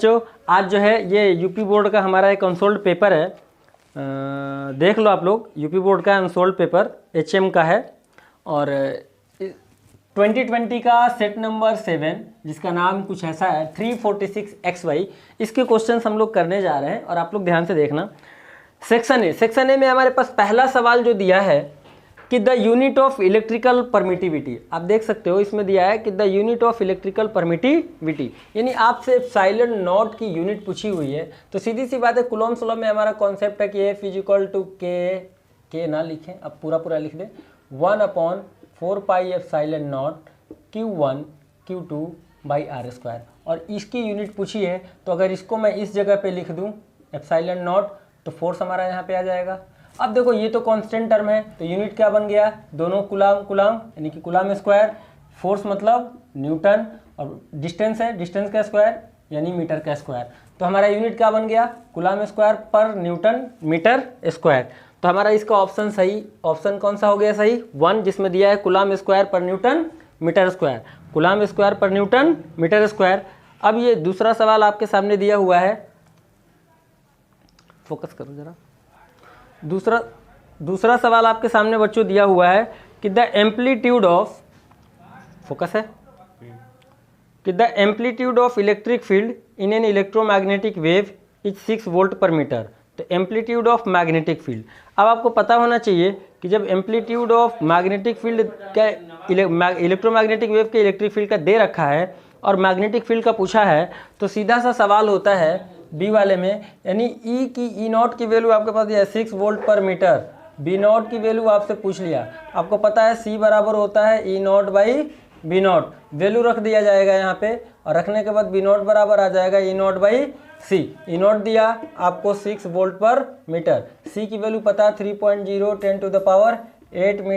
जो आज जो है ये यूपी बोर्ड का हमारा एक अनसोल्ड पेपर है, देख लो आप लोग। यूपी बोर्ड का अनसोल्ड पेपर एचएम का है और 2020 का सेट नंबर 7 जिसका नाम कुछ ऐसा है 346XY। इसके क्वेश्चंस हम लोग करने जा रहे हैं और आप लोग ध्यान से देखना। सेक्शन ए में हमारे पास पहला सवाल जो दिया है कि the unit of electrical permittivity, आप देख सकते हो इसमें दिया है कि the unit of electrical permittivity, यानी आपसे एप्सिलॉन नॉट की यूनिट पूछी हुई है। तो सीधी सी बात है, कूलम्ब्स लॉ में हमारा कॉन्सेप्ट है कि एफ इज इक्वल टू के ना लिखें, अब पूरा लिख दें 1/4 pi epsilon not Q1 Q2 by R²। और इसकी यूनिट पूछी है, तो अगर इसको मैं इस जगह पे लिख दूं एप्सिलॉन नॉट, तो फोर्स हमारा यहाँ पे आ जाएगा। अब देखो ये तो कांस्टेंट टर्म है, तो यूनिट क्या बन गया, दोनों कुलाम यानी कि कुलाम स्क्वायर, फोर्स मतलब न्यूटन, और डिस्टेंस है डिस्टेंस का स्क्वायर यानी मीटर का स्क्वायर। तो हमारा यूनिट क्या बन गया, कुलाम square per newton metre square. तो हमारा इसका ऑप्शन सही, ऑप्शन कौन सा हो गया सही, 1, जिसमें दिया है coulomb square per newton metre square, coulomb square per newton metre square. अब ये दूसरा सवाल आपके सामने दिया हुआ है, फोकस करो जरा। दूसरा सवाल आपके सामने बच्चों दिया हुआ है कि द एम्पलीट्यूड ऑफ, फोकस है, कि the amplitude of electric field in an electromagnetic wave is 6 volt per metre. तो एम्पलीट्यूड ऑफ मैग्नेटिक फील्ड, अब आपको पता होना चाहिए कि जब एम्पलीट्यूड ऑफ मैग्नेटिक फील्ड का इलेक्ट्रोमैग्नेटिक वेव के इलेक्ट्रिक फील्ड का दे रखा है और मैग्नेटिक फील्ड का पूछा है, तो सीधा सा सवाल होता है बी वाले में, यानी ई की ई नॉट की वैल्यू आपके पास है 6 volt per metre, B not की वैल्यू आपसे पूछ लिया। आपको पता है सी बराबर होता है E not by B not, value रख दिया जाएगा यहाँ पे, और रखने के बाद बी नॉट बराबर आ जाएगा E not by C. E not दिया आपको 6 वोल्ट पर मीटर, सी की वैल्यू पता है 3.0 10⁸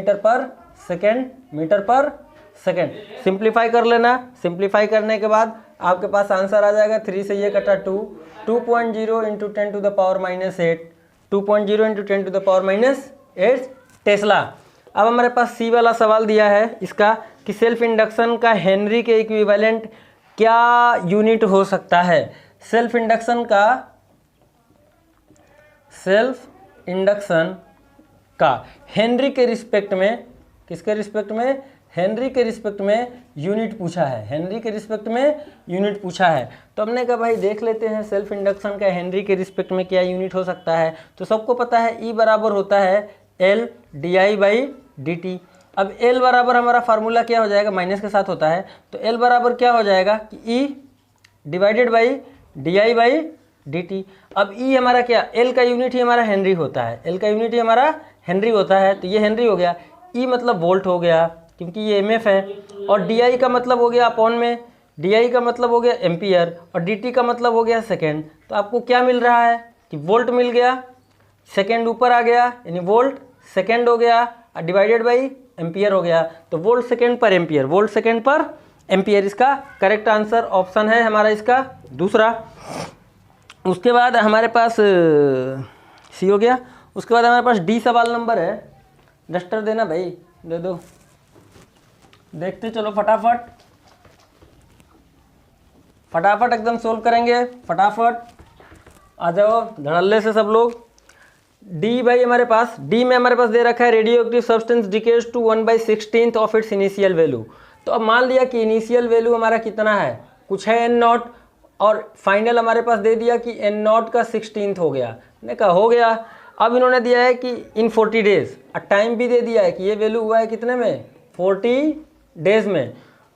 मीटर पर सेकेंड। सिंप्लीफाई कर लेना, सिंप्लीफाई करने के बाद आपके पास आंसर आ जाएगा 3 से ये कटा 2.0 इंटू 10⁻⁸, 2.0 इंटू 10⁻⁸ टेस्ला। अब हमारे पास सी वाला सवाल दिया है इसका कि सेल्फ इंडक्शन का हेनरी के इक्विवेलेंट क्या यूनिट हो सकता है। सेल्फ इंडक्शन का हेनरी के रिस्पेक्ट में, किसके रिस्पेक्ट में, हेनरी के रिस्पेक्ट में यूनिट पूछा है, हेनरी के रिस्पेक्ट में यूनिट पूछा है। तो हमने कहा भाई देख लेते हैं सेल्फ इंडक्शन का हेनरी के रिस्पेक्ट में क्या यूनिट हो सकता है। तो सबको पता है E बराबर होता है L di/dt। अब L बराबर हमारा फार्मूला क्या हो जाएगा, माइनस के साथ होता है, तो L बराबर क्या हो जाएगा कि E डिवाइडेड बाई di/dt। अब E हमारा क्या, L का यूनिट ही हमारा हेनरी होता है, L का यूनिट ही हमारा हेनरी होता है, तो ये हेनरी हो गया। E मतलब वोल्ट हो गया क्योंकि ये एमएफ है, और डी का मतलब हो गया अपॉन में, डी का मतलब हो गया एम्पियर, और dt का मतलब हो गया सेकेंड। तो आपको क्या मिल रहा है कि वोल्ट मिल गया, सेकेंड ऊपर आ गया यानी वोल्ट सेकेंड हो गया, और डिवाइडेड बाई एम्पियर हो गया। तो वोल्ट सेकेंड पर एम्पियर, वोल्ट सेकेंड पर एम्पियर इसका करेक्ट आंसर ऑप्शन है हमारा इसका दूसरा। उसके बाद हमारे पास सी हो गया। उसके बाद हमारे पास डी सवाल नंबर है, डस्टर देना भाई, दे दो, देखते चलो फटाफट एकदम सोल्व करेंगे, फटाफट आ जाओ धड़ल्ले से सब लोग। डी भाई हमारे पास, डी में हमारे पास दे रखा है radioactive substance decays to 1/16 of its initial value. तो अब मान लिया कि इनिशियल वैल्यू हमारा कितना है, कुछ है n0, और फाइनल हमारे पास दे दिया कि n0 का 16th हो गया, ने कहा हो गया। अब इन्होंने दिया है कि इन 40 डेज, और टाइम भी दे दिया है कि ये वैल्यू हुआ है कितने में, 40 डेज में।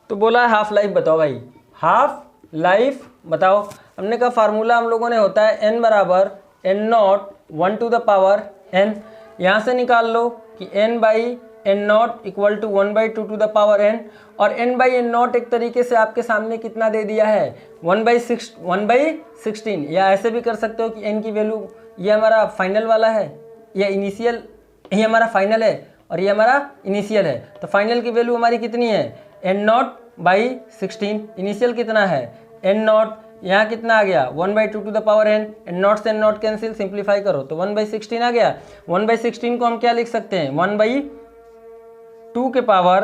तो बोला है हाफ लाइफ बताओ भाई, हाफ लाइफ बताओ। हमने कहा फार्मूला हम लोगों ने होता है n बराबर n0 1/n, यहाँ से निकाल लो कि n/n0 इक्वल टू 1/2n, और n/n0 एक तरीके से आपके सामने कितना दे दिया है 1/16, या ऐसे भी कर सकते हो कि n की वैल्यू ये हमारा फाइनल वाला है, या इनिशियल, ये हमारा फाइनल है और ये हमारा इनिशियल है। तो फाइनल की वैल्यू हमारी कितनी है n0/16, इनिशियल कितना है n0, यहाँ कितना आ गया 1/2n, n0 से n0 कैंसिल, सिंप्लीफाई करो तो 1/16 आ गया। 1/16 को हम क्या लिख सकते हैं 1/2 के power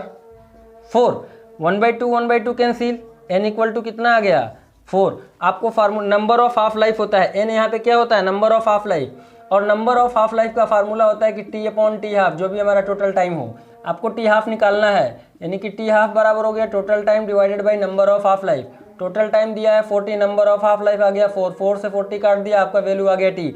4, 1/2 cancel, n equal to कितना आ गया 4। आपको formula number of half life होता है, एन यहाँ पे क्या होता है, नंबर ऑफ हाफ लाइफ, और नंबर ऑफ हाफ लाइफ का फार्मूला होता है कि टी अपॉन टी हाफ, जो भी हमारा टोटल टाइम हो। आपको टी हाफ निकालना है, यानी कि टी हाफ बराबर हो गया total time divided by number of half life. Total time दिया है 40, नंबर ऑफ हाफ लाइफ आ गया 4, 4 से 40 काट दिया, आपका वैल्यू आ गया टी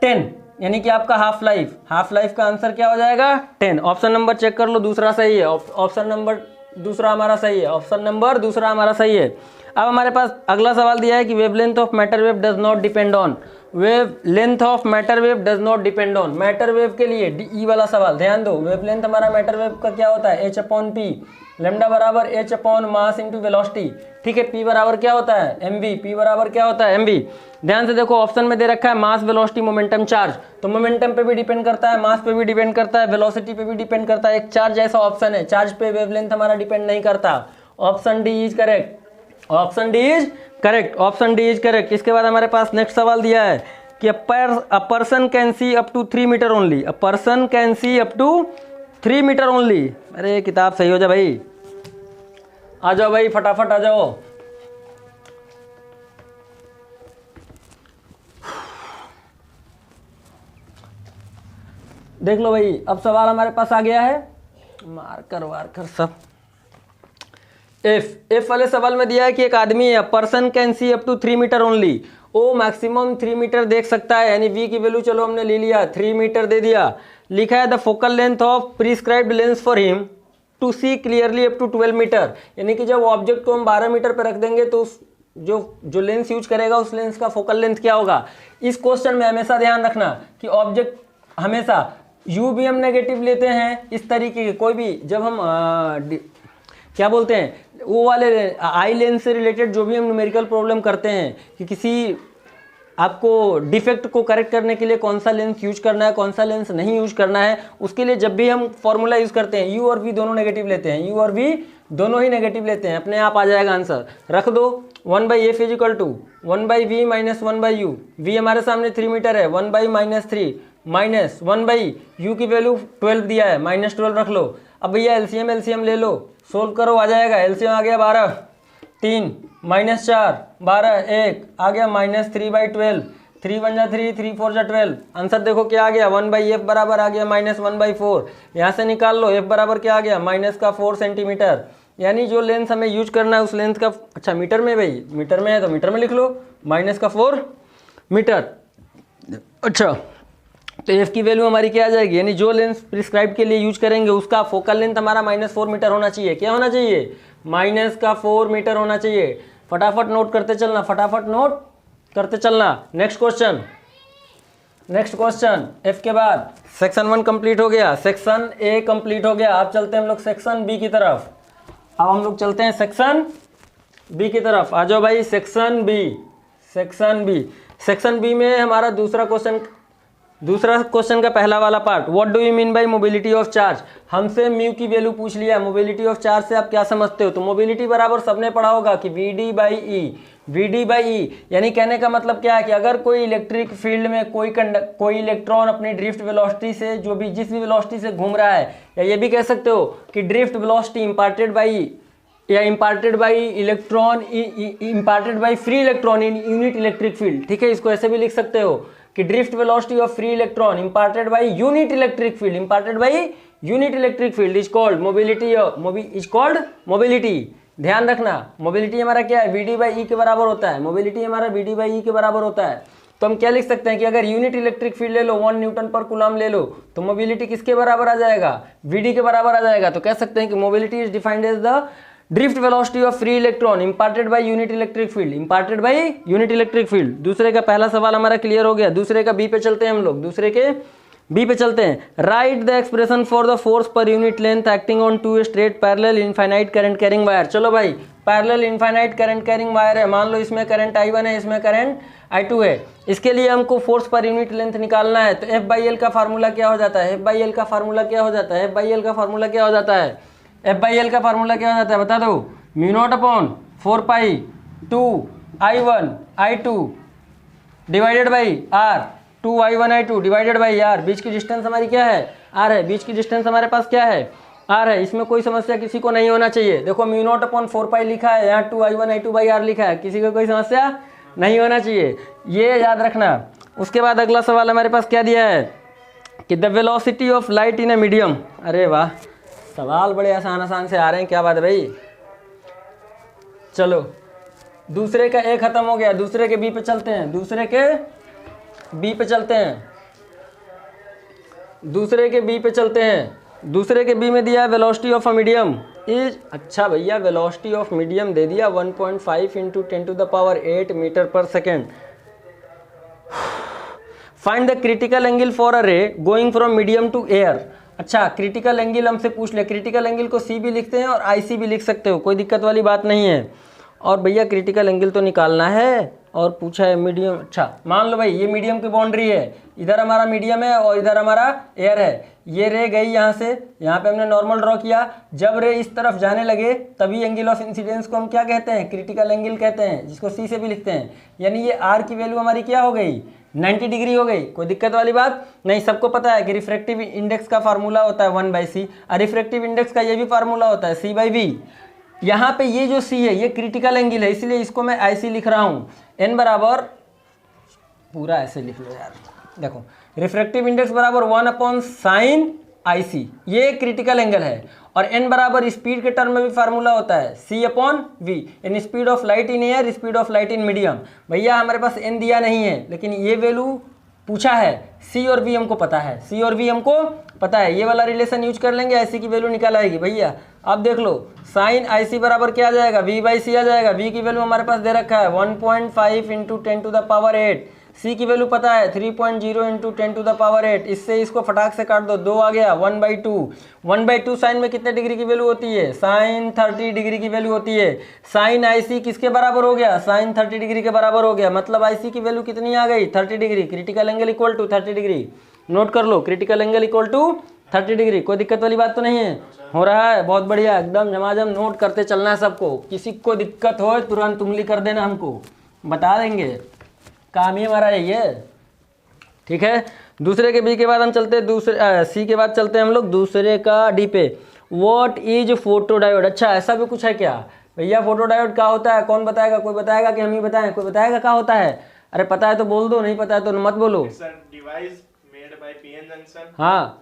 10, यानी कि आपका हाफ लाइफ का आंसर क्या हो जाएगा 10। ऑप्शन नंबर चेक कर लो, दूसरा सही है, ऑप्शन नंबर दूसरा हमारा सही है, ऑप्शन नंबर दूसरा हमारा सही है। अब हमारे पास अगला सवाल दिया है कि wavelength of matter wave does not depend on, wavelength of matter wave does not depend on, matter wave के लिए ई वाला सवाल ध्यान दो। वेवलेंथ हमारा मैटर वेव का क्या होता है, एच अपॉन पी, लेमडा बराबर H upon mass into velocity, ठीक है। पी बराबर क्या होता है एम वी, पी बराबर क्या होता है एम वी। ध्यान से देखो ऑप्शन में दे रखा है मास वेलोसिटी मोमेंटम चार्ज, तो मोमेंटम पे भी डिपेंड करता है, मास पे भी डिपेंड करता है, वेलोसिटी पे भी डिपेंड करता है। एक चार्ज ऐसा ऑप्शन है, चार्ज पे वेवलेंथ हमारा डिपेंड नहीं करता। Option D is correct, option D is correct, option D is correct. इसके बाद हमारे पास नेक्स्ट सवाल दिया है कि a person can see up to 3 metre only, a person can see up to 3 metre only. अरे किताब सही हो जा भाई, आ जाओ भाई फटाफट आ जाओ। देख लो भाई, अब सवाल हमारे पास आ गया है, मार्कर वार्कर सब। एफ वाले सवाल में दिया है कि एक आदमी है, person can see up to 3 metre only, oh maximum 3 metre देख सकता है, यानी वी की वैल्यू चलो हमने ले लिया 3 मीटर दे दिया। लिखा है the focal length of prescribed lens for him to see clearly up to 12 metre, यानी कि जब ऑब्जेक्ट को हम 12 मीटर पर रख देंगे तो जो लेंस यूज करेगा उस लेंस का फोकल लेंथ क्या होगा। इस क्वेश्चन में हमेशा ध्यान रखना कि ऑब्जेक्ट हमेशा यू भी हम नेगेटिव लेते हैं, इस तरीके के कोई भी जब हम क्या बोलते हैं वो वाले आई लेंस से रिलेटेड जो भी हम न्यूमेरिकल प्रॉब्लम करते हैं कि किसी आपको डिफेक्ट को करेक्ट करने के लिए कौन सा लेंस यूज करना है, कौन सा लेंस नहीं यूज करना है, उसके लिए जब भी हम फॉर्मूला यूज करते हैं यू और वी दोनों नेगेटिव लेते हैं, यू और वी दोनों ही नेगेटिव लेते हैं, अपने आप आ जाएगा आंसर। रख दो 1/f is equal to 1/v minus 1/u, V हमारे सामने 3 मीटर है, 1/-3 माइनस 1/u की वैल्यू 12 दिया है, -12 रख लो। अब भैया एलसीएम ले लो, सोल्व करो, आ जाएगा। एलसीएम आ गया 12, 3 -4 12 1 आ गया -3/12, 3 1 जा 3, 3 4 जा 12। आंसर देखो क्या आ गया 1/f बराबर आ गया -1/4। यहाँ से निकाल लो f बराबर क्या आ गया -4 सेंटीमीटर, यानी जो लेंस हमें यूज करना है उस लेंस का, अच्छा मीटर में भाई, मीटर में है तो मीटर में लिख लो -4 मीटर। अच्छा तो एफ की वैल्यू हमारी क्या आ जाएगी, यानी जो लेंस प्रिस्क्राइब के लिए यूज करेंगे उसका फोकल लेंथ हमारा -4 मीटर होना चाहिए। क्या होना चाहिए, -4 मीटर होना चाहिए। फटाफट नोट करते चलना, फटाफट नोट करते चलना। नेक्स्ट क्वेश्चन एफ के बाद सेक्शन 1 कंप्लीट हो गया, सेक्शन ए कंप्लीट हो गया। अब चलते हैं हम लोग सेक्शन बी की तरफ। अब हम लोग चलते हैं सेक्शन बी की तरफ, आ जाओ भाई। सेक्शन बी में हमारा दूसरा क्वेश्चन का पहला वाला part, what do you mean bye mobility of charge. हमसे म्यू की वैल्यू पूछ लिया, मोबिलिटी ऑफ चार्ज से आप क्या समझते हो। तो मोबिलिटी बराबर सबने पढ़ा होगा कि वीडी बाई ई, यानी कहने का मतलब क्या है कि अगर कोई इलेक्ट्रिक फील्ड में कोई इलेक्ट्रॉन अपनी ड्रिफ्ट वेलोसिटी से जिस भी वेलोसिटी से घूम रहा है, या ये भी कह सकते हो कि drift velocity imparted by free electron in unit electric field, ठीक है। इसको ऐसे भी लिख सकते हो कि drift velocity of free electron imparted by unit electric field is called mobility. ध्यान रखना मोबिलिटी हमारा क्या है, वीडी बाई ई के बराबर होता है। मोबिलिटी हमारा वीडी बाई ई के बराबर होता है। तो हम क्या लिख सकते हैं कि अगर यूनिट इलेक्ट्रिक फील्ड ले लो 1 न्यूटन पर कूलम ले लो तो मोबिलिटी किसके बराबर आ जाएगा, वीडी के बराबर आ जाएगा। तो कह सकते हैं कि mobility is defined as the drift velocity of free electron imparted by unit electric field. दूसरे का पहला सवाल हमारा क्लियर हो गया। दूसरे का बी पे चलते हैं हम लोग, write the expression for the force per unit length acting on two straight parallel infinite current carrying wire. चलो भाई, parallel infinite current carrying wire है, मान लो इसमें करंट I1 है, इसमें करंट I2 है। इसके लिए हमको फोर्स पर यूनिट लेंथ निकालना है। तो F/L का फार्मूला क्या हो जाता है, F/L का फार्मूला क्या हो जाता है बता दो, μ0/4π2I1I2 divided by R, 2I1I2 divided by R। बीच की डिस्टेंस हमारी क्या है, R है। बीच की डिस्टेंस हमारे पास क्या है, आर है, इसमें कोई समस्या किसी को नहीं होना चाहिए। देखो म्यू नॉट अपॉन 4 पाई लिखा है, यहाँ 2I1I2/R लिखा है, किसी को कोई समस्या नहीं होना चाहिए, ये याद रखना। उसके बाद अगला सवाल हमारे पास क्या दिया है कि the velocity of light in a medium. अरे वाह, सवाल बड़े आसान आसान से आ रहे हैं, क्या बात है भाई। चलो दूसरे का ए खत्म हो गया, दूसरे के बी पे चलते हैं, दूसरे के बी पे चलते हैं, दूसरे के बी पे चलते हैं। दूसरे के बी में दिया है velocity of a medium is, अच्छा भैया वेलोसिटी ऑफ मीडियम दे दिया 1.5 × 10⁸ मीटर पर second. Find the critical angle for a ray going from medium to air. अच्छा क्रिटिकल एंगल हमसे पूछ ले, क्रिटिकल एंगल को सी भी लिखते हैं और आई सी भी लिख सकते हो, कोई दिक्कत वाली बात नहीं है। और भैया क्रिटिकल एंगल तो निकालना है, और पूछा है मीडियम। अच्छा मान लो भाई ये मीडियम की बाउंड्री है, इधर हमारा मीडियम है और इधर हमारा एयर है। ये रे गई यहाँ से, यहाँ पे हमने नॉर्मल ड्रॉ किया, जब रे इस तरफ जाने लगे तभी एंगल ऑफ इंसिडेंस को हम क्या कहते हैं, क्रिटिकल एंगल कहते हैं, जिसको सी से भी लिखते हैं। यानी ये आर की वैल्यू हमारी क्या हो गई, 90 डिग्री हो गई। कोई दिक्कत वाली बात नहीं, सबको पता है कि रिफ्रैक्टिव इंडेक्स का फार्मूला होता है 1/c, और रिफ्रैक्टिव इंडेक्स का ये भी फार्मूला होता है c/v। यहाँ पे ये जो c है ये क्रिटिकल एंगल है, इसलिए इसको मैं IC लिख रहा हूँ। n बराबर, पूरा ऐसे लिख लो यार, देखो रिफ्रैक्टिव इंडेक्स बराबर 1/sin IC, ये क्रिटिकल एंगल है। और n बराबर स्पीड के टर्म में भी फार्मूला होता है c/v, in speed of light in air, speed of light in medium. भैया हमारे पास n दिया नहीं है, लेकिन ये वैल्यू पूछा है, c और v हमको पता है, c और v हमको पता है, ये वाला रिलेशन यूज कर लेंगे, IC की वैल्यू निकाल आएगी। भैया अब देख लो साइन IC बराबर क्या आ जाएगा, v/c आ जाएगा। v की वैल्यू हमारे पास दे रखा है 1.5 × 10⁸। c की वैल्यू पता है 3.0 × 10⁸। इससे इसको फटाक से काट दो, 2 आ गया, 1/2। 1/2 साइन में कितने डिग्री की वैल्यू होती है, साइन 30 डिग्री की वैल्यू होती है। साइन IC किसके बराबर हो गया, साइन 30 डिग्री के बराबर हो गया, मतलब IC की वैल्यू कितनी आ गई, 30 degree. Critical angle equal to 30 degree, note कर लो, critical angle equal to 30 degree. कोई दिक्कत वाली बात तो नहीं है, हो रहा है, बहुत बढ़िया, एकदम झमाझम नोट करते चलना है सबको। किसी को दिक्कत हो तुरंत उंगली कर देना, हमको बता देंगे, काम ही हमारा यही है, ठीक है। दूसरे के बी के बाद हम चलते हैं दूसरे सी के बाद चलते हैं हम लोग दूसरे का डी पे। What is photodiode. अच्छा ऐसा भी कुछ है क्या भैया, फोटोडायोड क्या होता है, कौन बताएगा, कोई बताएगा कि हम ही बताएं, कोई बताएगा क्या होता है। अरे पता है तो बोल दो, नहीं पता है तो मत बोलो। हाँ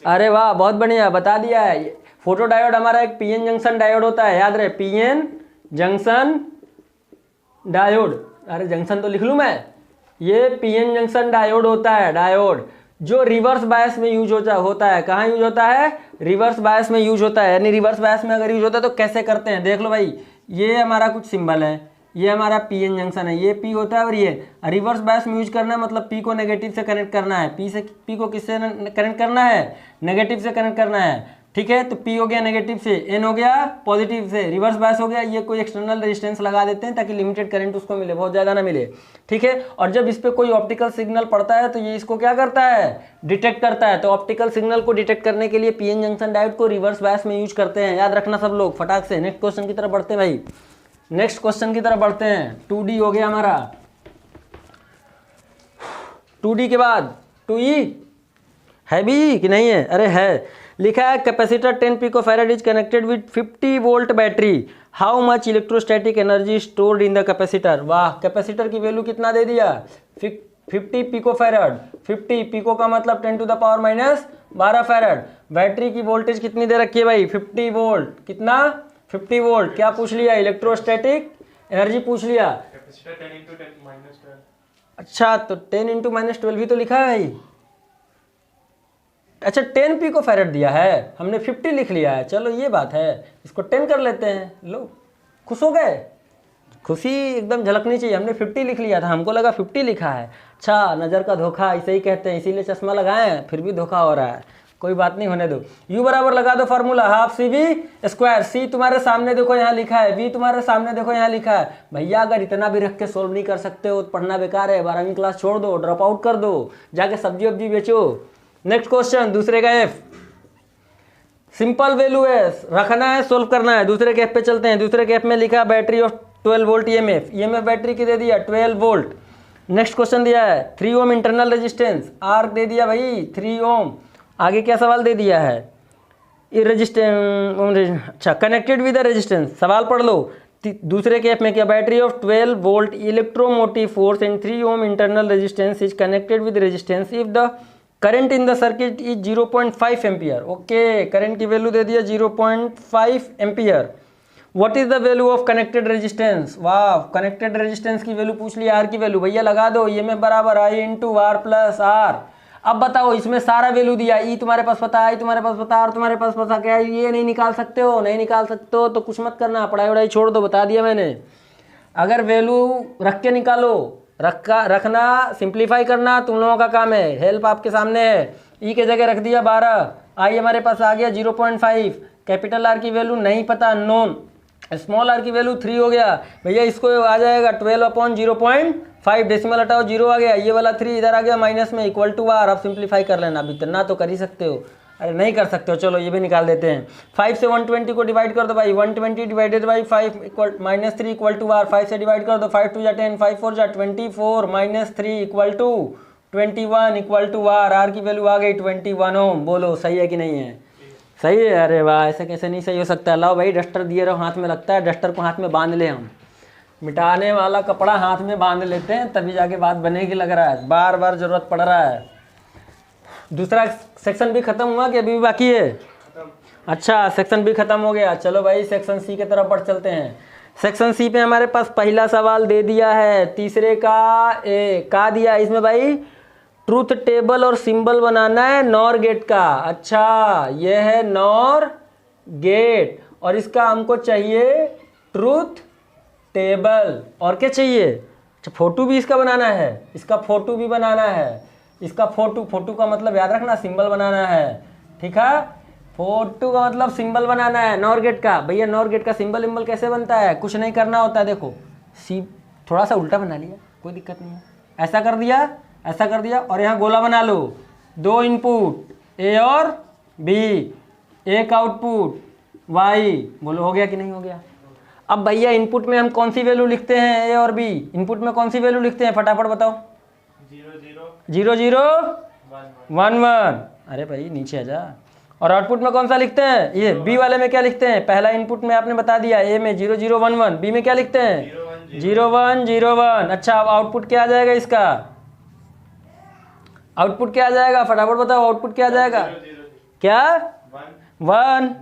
अरे वाह बहुत बढ़िया बता दिया है। फोटो डायोड हमारा एक पीएन जंक्शन डायोड होता है, याद रहे, पीएन जंक्शन डायोड। अरे जंक्शन तो लिख लूं मैं, ये पीएन जंक्शन डायोड होता है, डायोड जो रिवर्स बायस में यूज होता है। कहाँ यूज होता है, रिवर्स बायस में यूज होता है। यानी रिवर्स बायस में अगर यूज होता है तो कैसे करते हैं, देख लो भाई, ये हमारा कुछ सिंबल है, ये हमारा पीएन जंक्शन है, ये पी होता है, और ये रिवर्स बायस में यूज करना है, मतलब पी को नेगेटिव से कनेक्ट करना है। पी को किससे कनेक्ट करना है, नेगेटिव से कनेक्ट करना है, ठीक है। तो पी हो गया नेगेटिव से, एन हो गया पॉजिटिव से, रिवर्स बायस हो गया, ये कोई एक्सटर्नल रेजिस्टेंस लगा देते हैं ताकि लिमिटेड करंट उसको मिले, बहुत ज़्यादा ना मिले, ठीक है। और जब इस पर कोई ऑप्टिकल सिग्नल पड़ता है तो ये इसको क्या करता है, डिटेक्ट करता है। तो ऑप्टिकल सिग्नल को डिटेक्ट करने के लिए पीएन जंक्शन डायोड को रिवर्स बायस में यूज करते हैं, याद रखना सब लोग फटाक से। नेक्स्ट क्वेश्चन की तरफ बढ़ते हैं भाई, नेक्स्ट क्वेश्चन की तरफ बढ़ते हैं। 2D हो गया हमारा, 2D के बाद 2E है भी कि नहीं है, अरे है, लिखा है capacitor 10 picofarad is connected with 50 volt battery, how much electrostatic energy stored in the capacitor. वाह, कैपेसिटर की वैल्यू कितना दे दिया, 50 पिकोफैराड। 50 पिको का मतलब 10⁻⁻12 फैराड। बैटरी की वोल्टेज कितनी दे रखी है भाई, 50 वोल्ट। कितना, 50 वोल्ट। क्या पूछ लिया, इलेक्ट्रोस्टैटिक एनर्जी पूछ लिया। 10 × 10⁻12। अच्छा तो 10 × -12 भी तो लिखा है भाई। अच्छा 10 पिकोफैराड दिया है, हमने 50 लिख लिया है, चलो ये बात है, इसको 10 कर लेते हैं। लो खुश हो गए, खुशी एकदम झलकनी चाहिए। हमने 50 लिख लिया था, हमको लगा 50 लिखा है। अच्छा नज़र का धोखा इसे ही कहते हैं, इसीलिए चश्मा लगाए हैं, फिर भी धोखा हो रहा है, कोई बात नहीं, होने दो। U बराबर लगा दो फार्मूला, हाफ CV²। सी तुम्हारे सामने देखो यहाँ लिखा है, V तुम्हारे सामने देखो यहाँ लिखा है। भैया अगर इतना भी रख के सोल्व नहीं कर सकते हो तो पढ़ना बेकार है, 12वीं क्लास छोड़ दो, ड्रॉप आउट कर दो, जाके सब्जी वब्जी बेचो। नेक्स्ट क्वेश्चन, दूसरे का F, सिंपल वैल्यू है, रखना है, सोल्व करना है। दूसरे के F पे चलते हैं। दूसरे के F में लिखा battery of 12 volt EMF battery की दे दिया 12 वोल्ट। नेक्स्ट क्वेश्चन दिया है 3 ओम इंटरनल रेजिस्टेंस, R दे दिया भाई 3 ओम, आगे क्या सवाल दे दिया है, रेजिस्टेंस, अच्छा कनेक्टेड विद द रेजिस्टेंस, सवाल पढ़ लो। दूसरे केस में क्या, battery of 12 volt electromotive force and 3 ohm internal resistance is connected with resistance if the current in the circuit is 0.5 ampere. Okay, current की वैल्यू दे दिया 0.5 ampere. What is the value of connected resistance, वाह connected resistance की value पूछ लिया, are की value भैया लगा दो, ये में बराबर आई इंटू आर प्लस आर। अब बताओ इसमें सारा वैल्यू दिया, ई तुम्हारे पास पता है, तुम्हारे पास पता है, और तुम्हारे पास पता क्या है, ये नहीं निकाल सकते हो, नहीं निकाल सकते हो तो कुछ मत करना, पढ़ाई वढ़ाई छोड़ दो, बता दिया मैंने। अगर वैल्यू रख के निकालो, रखना सिंप्लीफाई करना तुम लोगों का काम है, हेल्प आपके सामने है। ई के जगह रख दिया 12, आई हमारे पास आ गया 0.5, कैपिटल आर की वैल्यू नहीं पता अननोन, स्मॉल आर की वैल्यू 3 हो गया भैया, इसको आ जाएगा 12/0.5, डेसिमल हटाओ 0 आ गया, ये वाला 3 इधर आ गया माइनस में, इक्वल टू आर। अब सिंप्लीफाई कर लेना, अब इतना तो कर ही सकते हो, अरे नहीं कर सकते हो चलो ये भी निकाल देते हैं। 5 से 120 को डिवाइड कर दो भाई, 120 divided by 5 equal -3 equal to R. 5 से डिवाइड कर दो, 5 2 जा 10, 5 4 जा 24, -3 equal to 21 equal to R. R की वैल्यू आ गई 21 ओम। बोलो सही है कि नहीं है, सही है। अरे वाह, ऐसे कैसे नहीं सही हो सकता। लाओ भाई डस्टर दिए रहो, हाथ में लगता है, डस्टर को हाथ में बांध ले, हम मिटाने वाला कपड़ा हाथ में बांध लेते हैं तभी जाके बात बनेगी, लग रहा है बार बार जरूरत पड़ रहा है। दूसरा सेक्शन भी खत्म हुआ कि अभी भी बाकी है? अच्छा, सेक्शन भी खत्म हो गया। चलो भाई सेक्शन सी की तरफ बढ़ चलते हैं। सेक्शन सी पे हमारे पास पहला सवाल दे दिया है, तीसरे का दिया है इसमें भाई, ट्रूथ टेबल और सिंबल बनाना है नॉर गेट का। अच्छा, ये है नॉर गेट और इसका हमको चाहिए ट्रूथ टेबल, और क्या चाहिए, अच्छा फोटो भी इसका बनाना है, इसका फोटो भी बनाना है, इसका फोटो का मतलब याद रखना सिंबल बनाना है, ठीक है। फोटो का मतलब सिंबल बनाना है नॉर गेट का। भैया नॉर गेट का सिंबल कैसे बनता है, कुछ नहीं करना होता है, देखो सी थोड़ा सा उल्टा बना लिया, कोई दिक्कत नहीं है, ऐसा कर दिया, ऐसा कर दिया, और यहाँ गोला बना लो, 2 इनपुट ए और बी, एक आउटपुट वाई। बोलो हो गया कि नहीं हो गया। अब भैया इनपुट में हम कौन सी वैल्यू लिखते हैं, ए और बी, इनपुट में कौन सी वैल्यू लिखते हैं, फटाफट बताओ। 0 0 1 1। अरे भाई नीचे आ जा। और आउटपुट में कौन सा लिखते हैं, ये बी वाले में क्या लिखते हैं, पहला इनपुट में आपने बता दिया, ए में 0 0 1 1, बी में क्या लिखते हैं 0 1 0 1। अच्छा, अब आउटपुट क्या आ जाएगा इसका, आउटपुट क्या आ जाएगा, फटाफट बताओ आउटपुट क्या आ जाएगा, क्या 1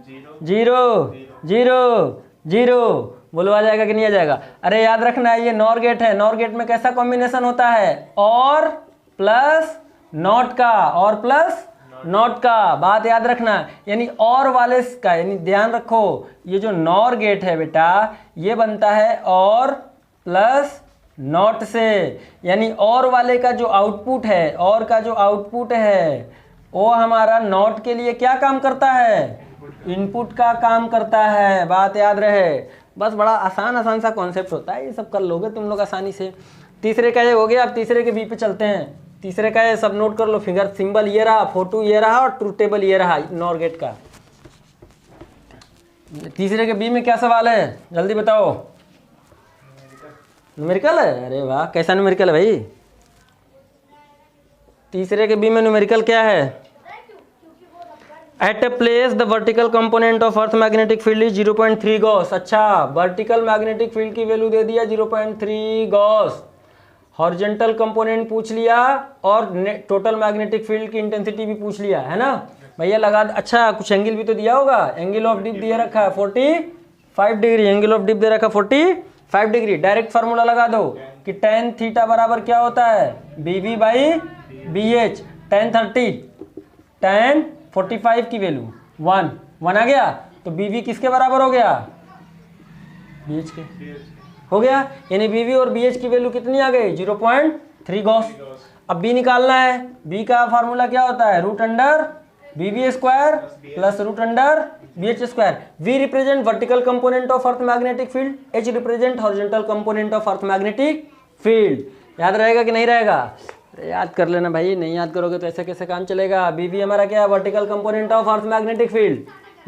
0 0 0। बोलो आ जाएगा कि नहीं आ जाएगा। अरे याद रखना है ये नॉर गेट है, नॉर गेट में कैसा कॉम्बिनेशन होता है, और प्लस नॉट का, और प्लस नॉट का, बात याद रखना। यानी और वाले का, यानी ध्यान रखो ये जो नॉर गेट है बेटा, ये बनता है और प्लस नॉट से, यानी और वाले का जो आउटपुट है, और का जो आउटपुट है वो हमारा नॉट के लिए क्या काम करता है, इनपुट का काम करता है, बात याद रहे। बस बड़ा आसान सा कॉन्सेप्ट होता है, ये सब कर लोगे तुम लोग आसानी से। तीसरे का ये हो गया, अब तीसरे के बी पे चलते हैं। तीसरे का ये सब नोट कर लो, फिगर सिंबल ये रहा, फोटो ये रहा, और ट्रूथ टेबल ये रहा नॉर गेट का। तीसरे के बी में क्या सवाल है, जल्दी बताओ। न्यूमेरिकल है, अरे वाह, कैसा न्यूमेरिकल है भाई। तीसरे के बी में न्यूमेरिकल क्या है, at a place the vertical component of earth magnetic field is 0.3 gauss. अच्छा, वर्टिकल मैग्नेटिक फील्ड की वैल्यू दे दिया 0.3 गॉस, हॉरिजॉन्टल कंपोनेंट पूछ लिया, और टोटल मैग्नेटिक फील्ड की इंटेंसिटी भी पूछ लिया, है ना भैया लगा। अच्छा, कुछ एंगल भी तो दिया होगा, एंगल ऑफ डिप दिया रखा है 45 डिग्री, एंगल ऑफ डिप दे रखा 45 डिग्री। डायरेक्ट फार्मूला लगा दो कि tan थीटा बराबर क्या होता है, BB by BH। tan 30, tan 45 की वैल्यू 1 आ गया, तो BB किसके बराबर हो गया, BH के हो गया। यानी BB और BH की वैल्यू कितनी आ गई, 0.3 गॉस। अब B निकालना है, B का फार्मूला क्या होता है, √BB square plus √BH square. V represent vertical component of earth magnetic field, H represent horizontal component of earth magnetic field. याद रहेगा कि नहीं रहेगा, याद कर लेना भाई, नहीं याद करोगे तो ऐसे कैसे काम चलेगा। BB हमारा क्या है, vertical component of earth magnetic field,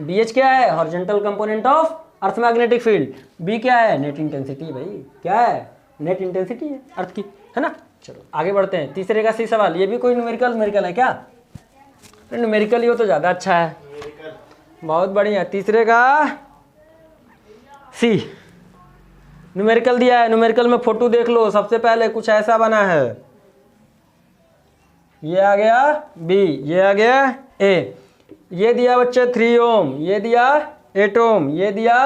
BH क्या है, horizontal component of earth magnetic field, B क्या है, नेट इंटेंसिटी। भाई क्या है, नेट इंटेंसिटी है अर्थ की, है ना। चलो आगे बढ़ते हैं। तीसरे का सी सवाल, ये भी कोई न्यूमेरिकल है क्या, न्यूमेरिकल ही हो तो ज़्यादा अच्छा है। बहुत बढ़िया। तीसरे का सी, न्यूमेरिकल दिया है। न्यूमेरिकल में फोटो देख लो। सबसे पहले कुछ ऐसा बना है, ये आ गया बी, ये आ गया ए। ये दिया बच्चे 3 ओम, ये दिया 8 ओम, ये दिया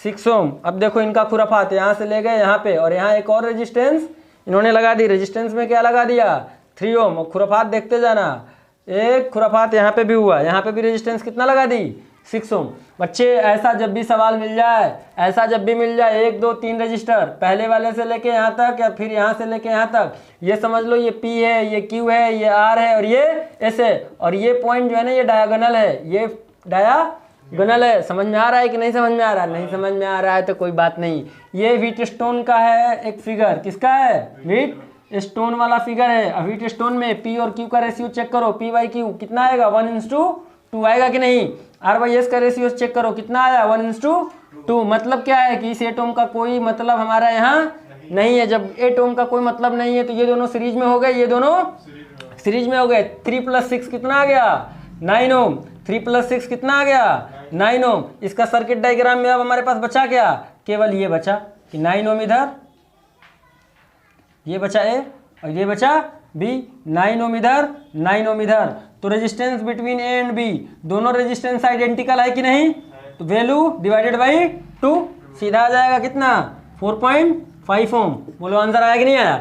6 ओम। अब देखो इनका खुराफात, यहाँ से ले गए यहाँ पे, और यहाँ एक और रेजिस्टेंस इन्होंने लगा दी। रेजिस्टेंस में क्या लगा दिया? 3 ओम। और खुराफात देखते जाना, एक खुराफात यहाँ पे भी हुआ, यहाँ पे भी रेजिस्टेंस कितना लगा दी? 6 ओम। बच्चे ऐसा जब भी सवाल मिल जाए, ऐसा जब भी मिल जाए, 1 2 3 रजिस्टर पहले वाले से लेके यहाँ तक या फिर यहाँ से लेके यहाँ तक, ये समझ लो ये P है, ये Q है, ये R है और ये S है, और ये पॉइंट जो है ना ये डायगोनल है, ये डायगोनल है। समझ में आ रहा है कि नहीं समझ में आ रहा है? नहीं समझ में आ रहा है तो कोई बात नहीं। ये व्हीट स्टोन का है एक फिगर, किसका है? व्हीट स्टोन वाला फिगर है। व्हीट स्टोन में P और Q का रेशियो चेक करो, P/Q कितना आएगा? 1:2 आएगा कि नहीं? R/S का रेशियो चेक करो, कितना आया? 1:2। मतलब क्या है कि इस एटम का कोई मतलब हमारा यहाँ नहीं है। जब एटम का कोई मतलब नहीं है तो ये दोनों सीरीज में हो गए, ये दोनों सीरीज में हो गए। 3 + 6 कितना आ गया? 9 ओम। 3 + 6 कितना आ गया? 9 ओम। इसका सर्किट डायग्राम में अब हमारे पास बचा क्या? केवल ये बचा कि 9 ओम इधर, ये बचा ए और ये बचा बी। 9 ओम इधर, 9 ओम इधर। तो resistance between A and B, दोनों रेजिस्टेंस आइडेंटिकल है कि नहीं? तो वैल्यू डिवाइडेड बाई 2 सीधा आ जाएगा कितना? 4.5 ओम। बोलो आंसर आया कि नहीं आया?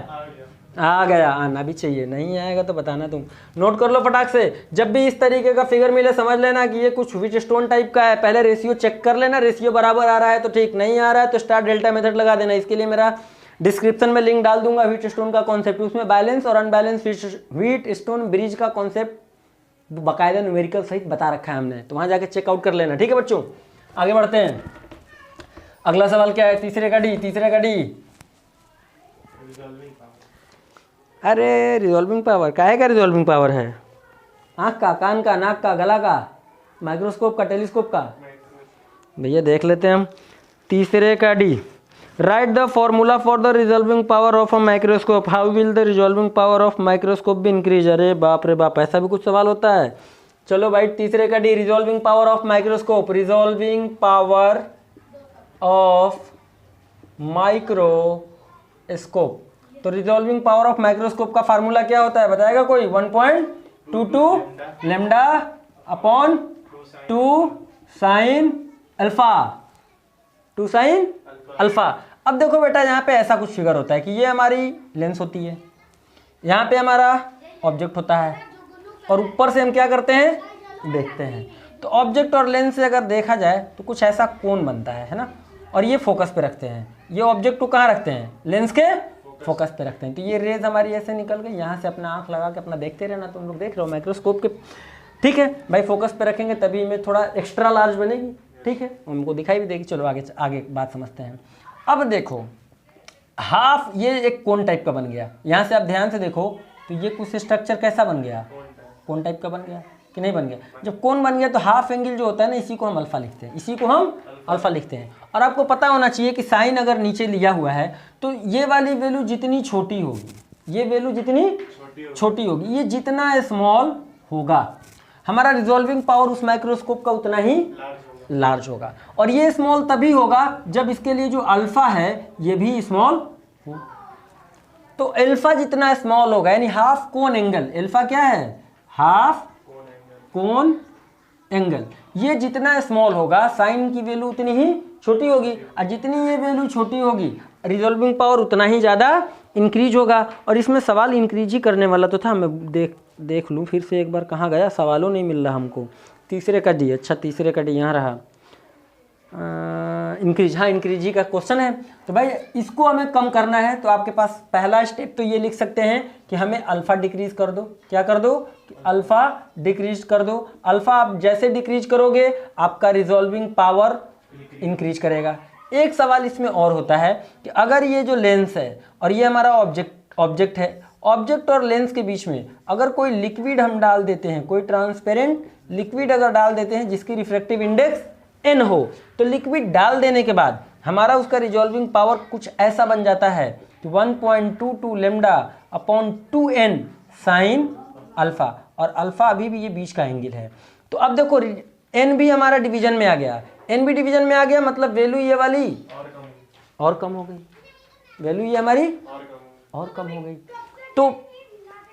आ गया। आना भी चाहिए, नहीं आएगा तो बताना तुम। नोट कर लो फटाक से। जब भी इस तरीके का फिगर मिले समझ लेना कि ये कुछ व्हीट स्टोन टाइप का है। पहले रेशियो चेक कर लेना, रेशियो बराबर आ रहा है तो ठीक, नहीं आ रहा है तो स्टार डेल्टा मेथड लगा देना। इसके लिए मेरा डिस्क्रिप्शन में लिंक डाल दूंगा व्हीट स्टोन का कॉन्सेप्ट, उसमें बैलेंस और अनबैलेंस व्हीट स्टोन ब्रिज का कॉन्सेप्ट बाकायदा न्यूमेरिकल सहित बता रखा है हमने, तो वहां जाके चेकआउट कर लेना। ठीक है बच्चों, आगे बढ़ते हैं। अगला सवाल क्या है? तीसरे का डी। तीसरे का डी, अरे रिजॉल्विंग पावर काहे का रिजॉल्विंग पावर है? आँख का, कान का, नाक का, गला का, माइक्रोस्कोप का, टेलीस्कोप का? भैया देख लेते हैं हम। तीसरे का D, right the formula for the resolving power of a microscope, how will the resolving power of microscope भी इंक्रीज। अरे बाप रे बाप, ऐसा भी कुछ सवाल होता है। चलो भाई, तीसरे का D, resolving power of microscope. Resolving power of microscope, तो रिजॉल्विंग पावर ऑफ माइक्रोस्कोप का फार्मूला क्या होता है बताएगा कोई? 1.22 lambda upon 2 sine alpha, 2 sine alpha. अब देखो बेटा, यहाँ पे ऐसा कुछ फिगर होता है कि ये हमारी लेंस होती है, यहाँ पे हमारा ऑब्जेक्ट होता है, और ऊपर से हम क्या करते हैं? देखते हैं। तो ऑब्जेक्ट और लेंस से अगर देखा जाए तो कुछ ऐसा कोण बनता है ना, और ये फोकस पे रखते हैं। ये ऑब्जेक्ट को कहाँ रखते हैं? लेंस के फोकस पे रखते हैं। तो ये रेज हमारी ऐसे निकल गई, यहाँ से अपना आँख लगा के अपना देखते रहना। तुम लोग देख रहे हो माइक्रोस्कोप के, ठीक है भाई, फोकस पे रखेंगे तभी में थोड़ा एक्स्ट्रा लार्ज बनेगी। ठीक है, हमको दिखाई भी देगी। चलो आगे आगे बात समझते हैं। अब देखो, हाफ ये एक कोन टाइप का बन गया। यहाँ से आप ध्यान से देखो तो ये कुछ स्ट्रक्चर कैसा बन गया? कोन टाइप का बन गया कि नहीं बन गया? जब कोन बन गया तो हाफ एंगल जो होता है ना, इसी को हम अल्फा लिखते हैं, इसी को हम अल्फा लिखते हैं। और आपको पता होना चाहिए कि साइन अगर नीचे लिया हुआ है तो ये वाली वैल्यू जितनी छोटी होगी, ये वैल्यू जितनी छोटी होगी, ये जितना स्मॉल होगा, हमारा रिजॉल्विंग पावर उस माइक्रोस्कोप का उतना ही लार्ज होगा। और ये स्मॉल तभी होगा जब इसके लिए जो अल्फा है ये भी स्मॉल हो। तो अल्फा जितना स्मॉल होगा, यानी हाफ कोन एंगल, अल्फा क्या है? हाफ कोन एंगल, ये जितना स्मॉल होगा साइन की वैल्यू उतनी ही छोटी होगी, और जितनी ये वैल्यू छोटी होगी रिजॉल्विंग पावर उतना ही ज़्यादा इंक्रीज होगा। और इसमें सवाल इंक्रीज ही करने वाला तो था, मैं देख लूँ फिर से एक बार, कहाँ गया? सवालों नहीं मिल रहा हमको। तीसरे का डी, अच्छा तीसरे का डी यहाँ रहा, इंक्रीज, हाँ इंक्रीज ही का क्वेश्चन है। तो भाई इसको हमें कम करना है, तो आपके पास पहला स्टेप तो ये लिख सकते हैं कि हमें अल्फा डिक्रीज कर दो। क्या कर दो? कि अल्फा डिक्रीज कर दो। अल्फा आप जैसे डिक्रीज करोगे आपका रिजॉल्विंग पावर इंक्रीज करेगा। एक सवाल इसमें और होता है कि अगर ये जो लेंस है और ये हमारा ऑब्जेक्ट है, ऑब्जेक्ट और लेंस के बीच में अगर कोई लिक्विड हम डाल देते हैं, कोई ट्रांसपेरेंट लिक्विड अगर डाल देते हैं जिसकी रिफ्रैक्टिव इंडेक्स n हो, तो लिक्विड डाल देने के बाद हमारा उसका रिजॉल्विंग पावर कुछ ऐसा बन जाता है कि 1.22 lambda upon 2n sine alpha. और अल्फा अभी भी ये बीच का एंगल है। तो अब देखो एन भी हमारा डिवीजन में आ गया, एन भी डिवीजन में आ गया, मतलब वैल्यू ये वाली और कम हो गई, वैल्यू ये हमारी और कम हो गई। तो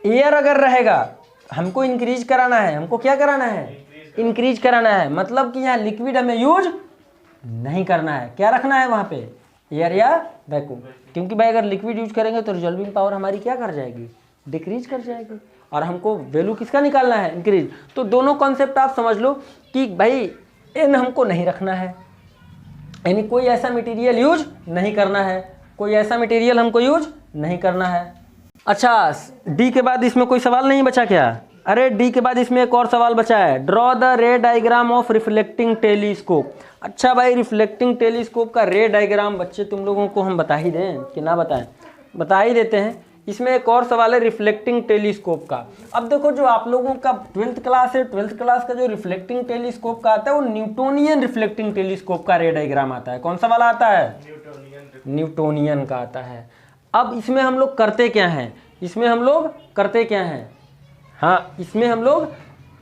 एयर अगर रहेगा, हमको इंक्रीज कराना है, हमको क्या कराना है, इंक्रीज कराना है, मतलब कि यहाँ लिक्विड हमें यूज नहीं करना है, क्या रखना है वहाँ पे, एयर या वैक्यूम। क्योंकि भाई अगर लिक्विड यूज करेंगे तो रिजॉल्विंग पावर हमारी क्या कर जाएगी, डिक्रीज कर जाएगी, और हमको वैल्यू किसका निकालना है, इंक्रीज। तो दोनों कॉन्सेप्ट आप समझ लो कि भाई एन हमको नहीं रखना है, यानी कोई ऐसा मटेरियल यूज नहीं करना है, कोई ऐसा मटेरियल हमको यूज नहीं करना है। अच्छा, डी के बाद इसमें कोई सवाल नहीं बचा क्या? अरे डी के बाद इसमें एक और सवाल बचा है, ड्रॉ द रे डायग्राम ऑफ रिफ्लेक्टिंग टेलीस्कोप। अच्छा भाई, रिफ्लेक्टिंग टेलीस्कोप का रे डायग्राम बच्चे तुम लोगों को हम बता ही दें कि ना बताएं, बता ही देते हैं। इसमें एक और सवाल है रिफ्लेक्टिंग टेलीस्कोप का। अब देखो जो आप लोगों का 12th क्लास है, 12th क्लास का जो रिफ्लेक्टिंग टेलीस्कोप का आता है वो न्यूटोनियन रिफ्लेक्टिंग टेलीस्कोप का रे डायग्राम आता है। कौन सा वाला आता है? न्यूटोनियन का आता है। अब इसमें हम लोग करते क्या हैं, इसमें हम लोग करते क्या हैं, हाँ इसमें हम लोग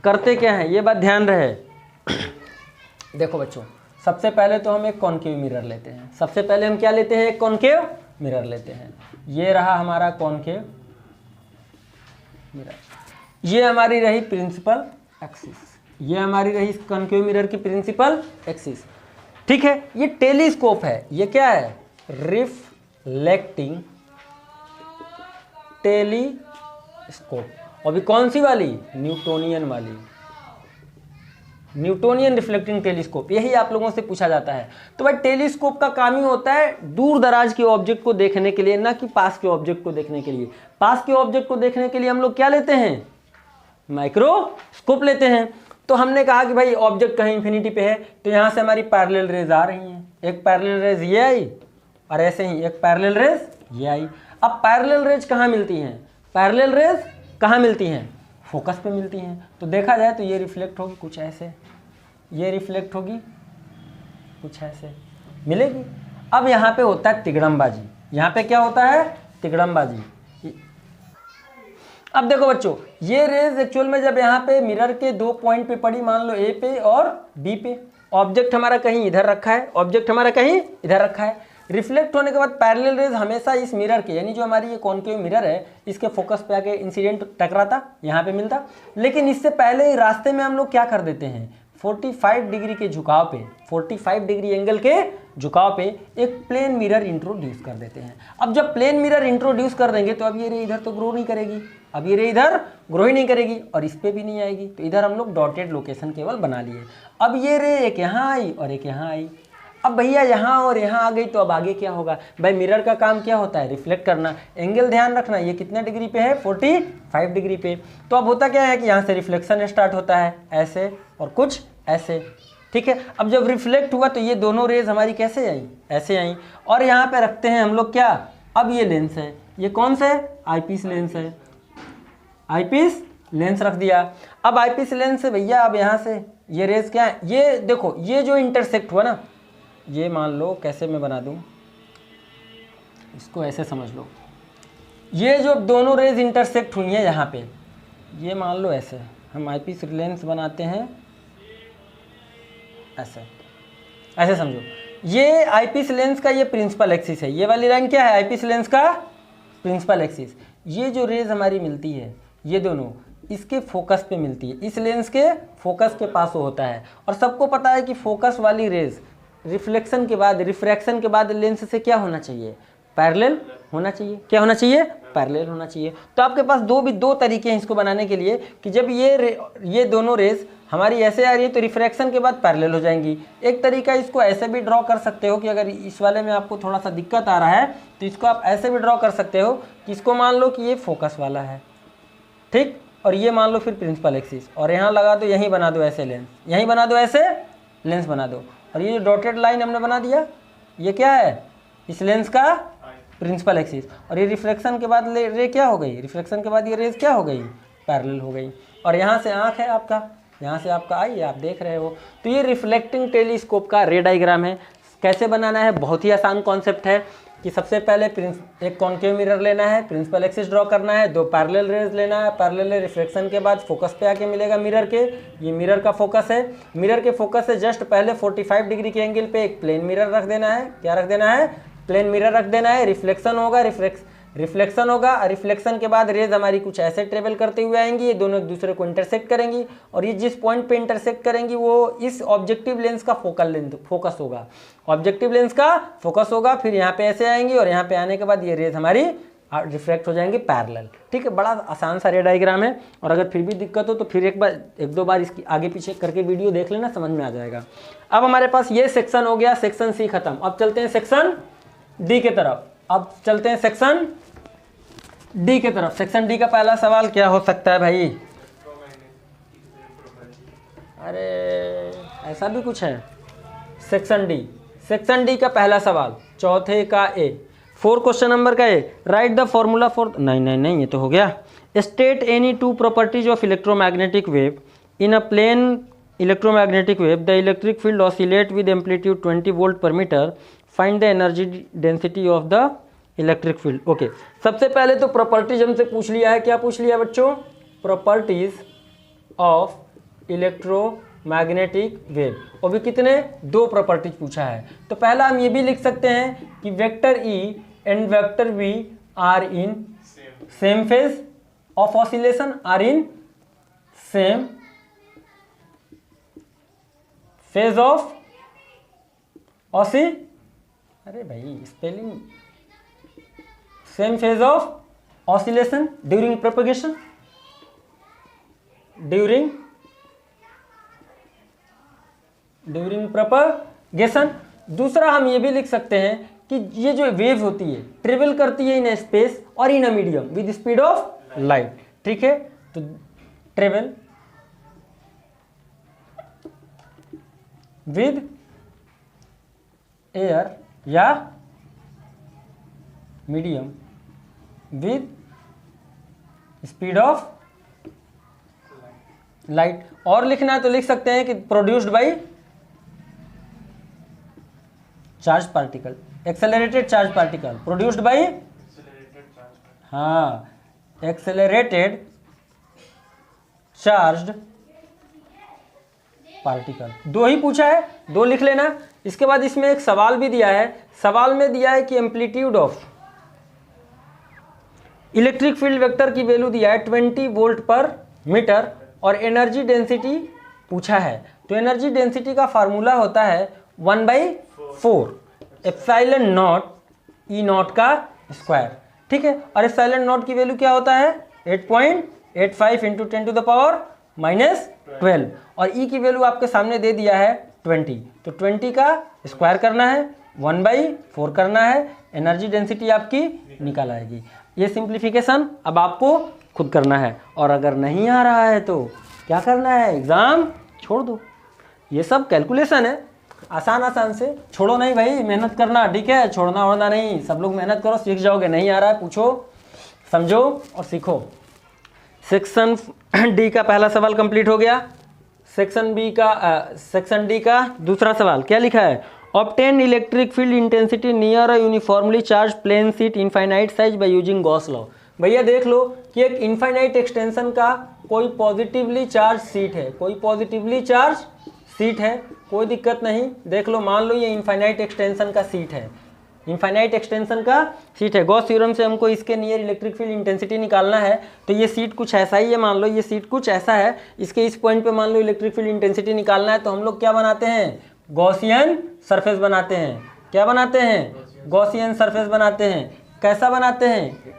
करते क्या हैं, ये बात ध्यान रहे। देखो बच्चों, सबसे पहले तो हम एक कॉनकेव मिरर लेते हैं, सबसे पहले हम क्या लेते हैं, एक कॉनकेव मिरर लेते हैं। ये रहा हमारा कॉनकेव मिरर, ये हमारी रही प्रिंसिपल एक्सिस, ये हमारी रही कॉनकेव मिरर की प्रिंसिपल एक्सिस। ठीक है, ये टेलीस्कोप है, ये क्या है, रिफ्लेक्टिंग टेलीस्कोप। अभी कौन सी वाली, न्यूटोनियन वाली, न्यूटोनियन रिफ्लेक्टिंग टेलीस्कोप, यही आप लोगों से पूछा जाता है। तो भाई टेलीस्कोप का काम ही होता है दूर दराज के ऑब्जेक्ट को देखने के लिए, ना कि पास के ऑब्जेक्ट को देखने के लिए। पास के ऑब्जेक्ट को देखने के लिए हम लोग क्या लेते हैं, माइक्रोस्कोप लेते हैं। तो हमने कहा कि भाई ऑब्जेक्ट कहीं इन्फिनिटी पे है, तो यहाँ से हमारी पैरेलल रेज आ रही हैं, एक पैरेलल रेज ये आई और ऐसे ही एक पैरेलल रेज ये आई। अब पैरेलल रेज कहाँ मिलती हैं, पैरेलल रेज कहाँ मिलती हैं, फोकस पे मिलती हैं। तो देखा जाए तो ये रिफ्लेक्ट होगी कुछ ऐसे, ये रिफ्लेक्ट होगी कुछ ऐसे मिलेगी। अब यहाँ पे होता है तिगड़मबाजी, यहाँ पे क्या होता है, तिगड़मबाजी। अब देखो बच्चों, ये रेज एक्चुअल में जब यहाँ पे मिरर के दो पॉइंट पे पड़ी, मान लो ए पे और बी पे, ऑब्जेक्ट हमारा कहीं इधर रखा है, ऑब्जेक्ट हमारा कहीं इधर रखा है, रिफ्लेक्ट होने के बाद पैरेलल रेज हमेशा इस मिरर के, यानी जो हमारी ये कॉनकेव मिरर है, इसके फोकस पे आके इंसिडेंट टकराता, यहाँ पे मिलता। लेकिन इससे पहले ही रास्ते में हम लोग क्या कर देते हैं, 45 डिग्री के झुकाव पे, 45 डिग्री एंगल के झुकाव पे एक प्लेन मिरर इंट्रोड्यूस कर देते हैं। अब जब प्लेन मिरर इंट्रोड्यूस कर देंगे तो अब ये रे इधर तो ग्रो नहीं करेगी, अब ये रे इधर ग्रो ही नहीं करेगी और इस पे भी नहीं आएगी, तो इधर हम लोग डॉटेड लोकेशन केवल बना लिए। अब ये रे एक यहाँ आई और एक यहाँ आई। अब भैया यहाँ और यहाँ आ गई, तो अब आगे क्या होगा, भाई मिरर का काम क्या होता है, रिफ्लेक्ट करना। एंगल ध्यान रखना, ये कितने डिग्री पे है, 45 डिग्री पे। तो अब होता क्या है कि यहाँ से रिफ्लेक्शन स्टार्ट होता है ऐसे और कुछ ऐसे। ठीक है, अब जब रिफ्लेक्ट हुआ तो ये दोनों रेज हमारी कैसे आई, ऐसे आई। और यहाँ पे रखते हैं हम लोग क्या, अब ये लेंस है, ये कौन सा है, आईपीस लेंस है, आईपीस लेंस रख दिया। अब आईपीस लेंस से भैया अब यहाँ से ये रेज क्या है, ये देखो ये जो इंटरसेक्ट हुआ ना, ये मान लो कैसे मैं बना दूं, इसको ऐसे समझ लो, ये जो दोनों रेज इंटरसेक्ट हुई हैं यहाँ पे, ये मान लो ऐसे हम आईपीस लेंस बनाते हैं, ऐसे ऐसे समझो। ये आईपीस लेंस का ये प्रिंसिपल एक्सिस है, ये वाली लाइन क्या है, आईपीस लेंस का प्रिंसिपल एक्सिस। ये जो रेज हमारी मिलती है, ये दोनों इसके फोकस पे मिलती है, इस लेंस के फोकस के पास वो होता है। और सबको पता है कि फोकस वाली रेज रिफ्लेक्शन के बाद, रिफ्रैक्शन के बाद लेंस से क्या होना चाहिए, पैरेलल होना चाहिए। क्या होना चाहिए, पैरेलल होना चाहिए। तो आपके पास दो तरीके हैं इसको बनाने के लिए कि जब ये दोनों रेज हमारी ऐसे आ रही है तो रिफ्रैक्शन के बाद पैरेलल हो जाएंगी। एक तरीका इसको ऐसे भी ड्रॉ कर सकते हो कि अगर इस वाले में आपको थोड़ा सा दिक्कत आ रहा है तो इसको आप ऐसे भी ड्रॉ कर सकते हो कि इसको मान लो कि ये फोकस वाला है, ठीक, और ये मान लो फिर प्रिंसिपल एक्सिस, और यहाँ लगा दो, यहीं बना दो ऐसे लेंस, यहीं बना दो ऐसे लेंस बना दो। और ये जो डॉटेड लाइन हमने बना दिया, ये क्या है, इस लेंस का प्रिंसिपल एक्सिस। और ये रिफ्लेक्शन के बाद रे क्या हो गई, रिफ्लेक्शन के बाद ये रेज क्या हो गई, पैरेलल हो गई। और यहाँ से आँख है आपका, यहाँ से आपका आई, आप देख रहे हो। तो ये रिफ्लेक्टिंग टेलीस्कोप का रे डायग्राम है। कैसे बनाना है, बहुत ही आसान कॉन्सेप्ट है कि सबसे पहले एक कॉन्केव मिरर लेना है, प्रिंसिपल एक्सिस ड्रॉ करना है, 2 पैरेलल रेज लेना है, पैरेलल रिफ्लेक्शन के बाद फोकस पे आके मिलेगा मिरर के, ये मिरर का फोकस है। मिरर के फोकस से जस्ट पहले 45 डिग्री के एंगल पे एक प्लेन मिरर रख देना है। क्या रख देना है? प्लेन मिरर रख देना है। रिफ्लेक्शन होगा, रिफ्लेक्शन होगा, रिफ्लेक्शन के बाद रेज हमारी कुछ ऐसे ट्रेवल करते हुए आएंगी, ये दोनों एक दूसरे को इंटरसेक्ट करेंगी और ये जिस पॉइंट पे इंटरसेक्ट करेंगी वो इस ऑब्जेक्टिव लेंस का फोकस होगा, ऑब्जेक्टिव लेंस का फोकस होगा। फिर यहाँ पे ऐसे आएंगी और यहाँ पे आने के बाद ये रेज हमारी रिफ्लेक्ट हो जाएंगी पैरेलल। ठीक है, बड़ा आसान सा रे डायग्राम है और अगर फिर भी दिक्कत हो तो फिर एक दो बार इसकी आगे पीछे करके वीडियो देख लेना, समझ में आ जाएगा। अब हमारे पास ये सेक्शन हो गया, सेक्शन सी खत्म। अब चलते हैं सेक्शन डी के तरफ। अब चलते हैं सेक्शन डी के तरफ। सेक्शन डी का पहला सवाल क्या हो सकता है भाई? अरे ऐसा भी कुछ है? सेक्शन डी का पहला सवाल, चौथे का ए, 4 क्वेश्चन नंबर का A, write the formula for, नहीं ये तो हो गया। State any 2 properties of electromagnetic wave in a plane electromagnetic wave, the electric field oscillate with amplitude 20 volt per metre, find the energy density of the electric field. Okay, सबसे पहले तो properties हमसे पूछ लिया है। क्या पूछ लिया बच्चों? Properties of electromagnetic wave. और भी कितने? 2 प्रॉपर्टीज पूछा है। तो पहला हम ये भी लिख सकते हैं कि vector E and vector V are in same phase of oscillation, are in same phase of अरे भाई spelling, same phase of oscillation during propagation, during propagation. दूसरा हम ये भी लिख सकते हैं कि ये जो वेव होती है ट्रेवल करती है इन स्पेस और in a medium with speed of light. ठीक है, तो ट्रेवल विद एयर या medium with speed of light. और लिखना है तो लिख सकते हैं कि produced by charge particle, accelerated charge particle, produced by, हाँ, एक्सेलरेटेड चार्ज्ड पार्टिकल। 2 ही पूछा है, 2 लिख लेना। इसके बाद इसमें एक सवाल भी दिया है। सवाल में दिया है कि amplitude of electric field vector की वैल्यू दिया है 20 वोल्ट पर मीटर और एनर्जी डेंसिटी पूछा है। तो एनर्जी डेंसिटी का फार्मूला होता है 1/4 एप्सिलॉन नॉट ई नॉट का स्क्वायर। ठीक है, और एप्सिलॉन नॉट की वैल्यू क्या होता है? 8.85 इंटू 10 टू द पावर -12 और ई की वैल्यू आपके सामने दे दिया है 20। तो 20 का स्क्वायर करना है, 1/4 करना है, एनर्जी डेंसिटी आपकी निकल आएगी। ये सिंप्लीफिकेशन अब आपको खुद करना है और अगर नहीं आ रहा है तो क्या करना है? एग्ज़ाम छोड़ दो। ये सब कैलकुलेशन है, आसान से छोड़ो नहीं भाई, मेहनत करना। ठीक है, छोड़ना वोड़ना नहीं, सब लोग मेहनत करो, सीख जाओगे। नहीं आ रहा है पूछो, समझो और सीखो। सेक्शन डी का पहला सवाल कंप्लीट हो गया। सेक्शन डी का दूसरा सवाल क्या लिखा है? Obtain electric field intensity near a uniformly charge plane sheet infinite size by using Gauss law. भैया देख लो कि एक इनफाइनाइट एक्सटेंशन का कोई पॉजिटिवली चार्ज सीट है, कोई दिक्कत नहीं। देख लो, मान लो ये इनफाइनाइट एक्सटेंशन का सीट है, गॉस थ्योरम से हमको इसके नियर इलेक्ट्रिक फील्ड इंटेंसिटी निकालना है। तो ये सीट कुछ ऐसा ही है, मान लो ये सीट कुछ ऐसा है, इसके इस पॉइंट पे मान लो इलेक्ट्रिक फील्ड इंटेंसिटी निकालना है। तो हम लोग क्या बनाते हैं? गॉसियन सरफेस बनाते हैं। क्या बनाते हैं? गॉसियन सरफेस बनाते हैं। कैसा बनाते हैं?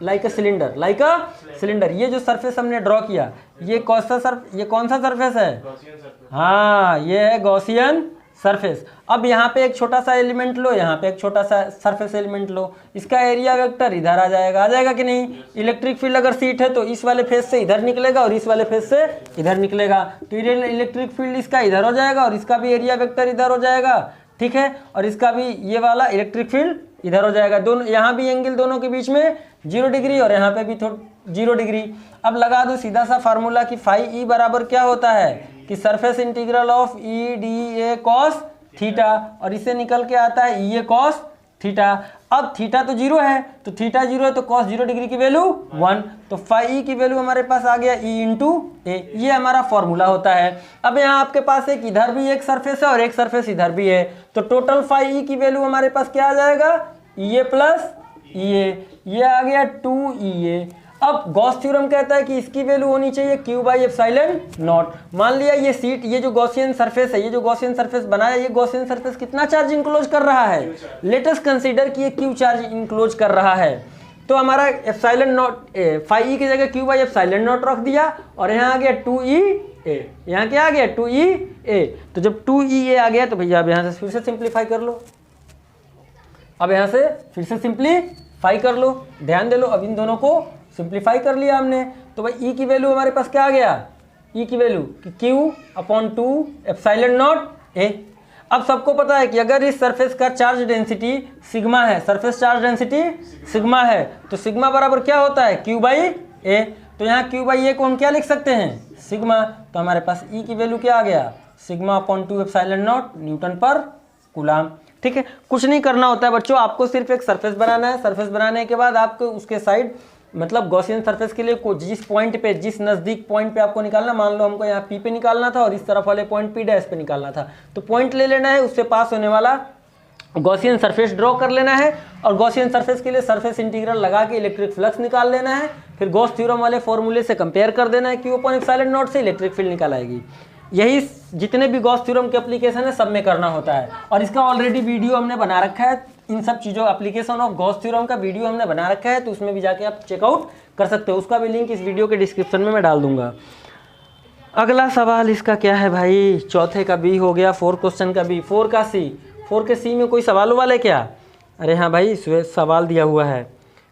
Like a cylinder. ये जो सरफेस हमने ड्रॉ किया, ये कौन सा सरफेस है? हाँ, ये है गॉसियन सरफेस। अब यहाँ पे एक छोटा सा एलिमेंट लो, यहाँ पे एक छोटा सा सरफेस एलिमेंट लो, इसका एरिया वेक्टर इधर आ जाएगा कि नहीं? इलेक्ट्रिक फील्ड अगर सीट है तो इस वाले फेस से इधर निकलेगा और इस वाले फेस से इधर निकलेगा। तो इलेक्ट्रिक फील्ड इसका इधर हो जाएगा और इसका भी एरिया वेक्टर इधर हो जाएगा। ठीक है, और इसका भी ये वाला इलेक्ट्रिक फील्ड इधर हो जाएगा। दोनों यहाँ भी एंगल दोनों के बीच में 0 डिग्री और यहाँ पे भी 0 डिग्री। अब लगा दो सीधा सा फार्मूला कि फाई ई बराबर क्या होता है कि surface integral of E D A cos theta, और इसे निकल के आता है ई ए कॉस थीटा। अब थीटा तो 0 है, तो थीटा 0 है तो cos 0 डिग्री की वैल्यू 1, तो फाई ई की वैल्यू हमारे पास आ गया ई इंटू ए। ये हमारा फॉर्मूला होता है। अब यहाँ आपके पास एक इधर भी एक सरफेस है और एक सरफेस इधर भी है, तो टोटल फाई ई की वैल्यू हमारे पास क्या आ जाएगा, ई ए प्लस ई ए, ये आ गया 2EA। अब गॉस थ्योरम कहता है कि इसकी वैल्यू होनी चाहिए Q बाई एप्सिलॉन नॉट। मान लिया ये सीट, ये जो गॉसियन सरफेस है, ये जो गॉसियन सरफेस बनाया, ये गॉसियन सरफेस कितना चार्ज इंक्लोज कर रहा है, लेट अस कंसीडर कि ये Q चार्ज इंक्लोज कर रहा है। तो हमारा एप्सिलॉन नॉट फाई ई की जगह Q बाई एप्सिलॉन नॉट रख दिया और यहाँ आ गया 2EA, यहाँ क्या आ गया 2EA। तो जब 2EA आ गया तो भैया अब यहाँ से फिर से सिंप्लीफाई कर लो, अब यहाँ से फिर से सिंप्लीफाई कर लो, ध्यान दे लो। अब इन दोनों को सिंप्लीफाई कर लिया हमने, तो भाई ई की वैल्यू हमारे पास क्या आ गया, ई की वैल्यू कि Q/2 एप्सिलॉन नॉट ए। अब सबको पता है कि अगर इस सरफेस का चार्ज डेंसिटी सिग्मा है, सरफेस चार्ज डेंसिटी सिग्मा है, तो सिग्मा बराबर क्या होता है Q बाई ए। तो यहाँ Q बाई ए को हम क्या लिख सकते हैं, सिग्मा। तो हमारे पास ई की वैल्यू क्या आ गया, सिग्मा/2 एप्सिलॉन नॉट न्यूटन पर कूलाम। ठीक है, कुछ नहीं करना होता है बच्चों, आपको सिर्फ एक सरफेस बनाना है। सरफेस बनाने के बाद आपको उसके साइड, मतलब गॉसियन सरफेस के लिए जिस पॉइंट पे, जिस नज़दीक पॉइंट पे आपको निकालना, मान लो हमको यहाँ P पे निकालना था और इस तरफ वाले पॉइंट P डैश पे निकालना था, तो पॉइंट ले लेना है, उससे पास होने वाला गॉसियन सरफेस ड्रॉ कर लेना है और गॉसियन सरफेस के लिए सरफेस इंटीग्रल लगा के इलेक्ट्रिक फ्लक्स निकाल लेना है। फिर गॉस थ्योरम वाले फॉर्मूले से कंपेयर कर देना है, Q/एप्सिलॉन से इलेक्ट्रिक फील्ड निकल आएगी। यही जितने भी गॉस थ्योरम के एप्लीकेशन है सब में करना होता है, और इसका ऑलरेडी वीडियो हमने बना रखा है। इन सब चीज़ों, एप्लीकेशन ऑफ गॉस थ्योरम का वीडियो हमने बना रखा है, तो उसमें भी जाके आप चेकआउट कर सकते हो। उसका भी लिंक इस वीडियो के डिस्क्रिप्शन में मैं डाल दूंगा। अगला सवाल इसका क्या है भाई, चौथे का बी हो गया, 4 क्वेश्चन का बी, 4 का सी। 4 के सी में कोई सवाल वाले क्या, अरे हाँ भाई इसमें सवाल दिया हुआ है,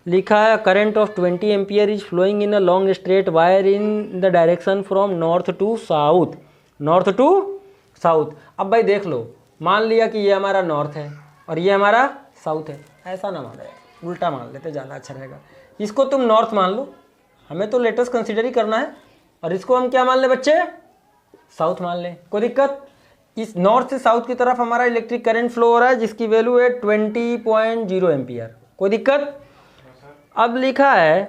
लिखा है current of 20 ampere is flowing in a long straight wire in the direction from north to south, north to south. अब भाई देख लो, मान लिया कि ये हमारा नॉर्थ है और ये हमारा साउथ है, ऐसा ना मान रहे, उल्टा मान लेते ज़्यादा अच्छा रहेगा। इसको तुम नॉर्थ मान लो, हमें तो लेटेस्ट कंसीडर ही करना है, और इसको हम क्या मान ले बच्चे, साउथ मान ले, कोई दिक्कत। इस नॉर्थ से साउथ की तरफ हमारा इलेक्ट्रिक करंट फ्लो हो रहा है जिसकी वैल्यू है 20.0 एम्पियर, कोई दिक्कत। अब लिखा है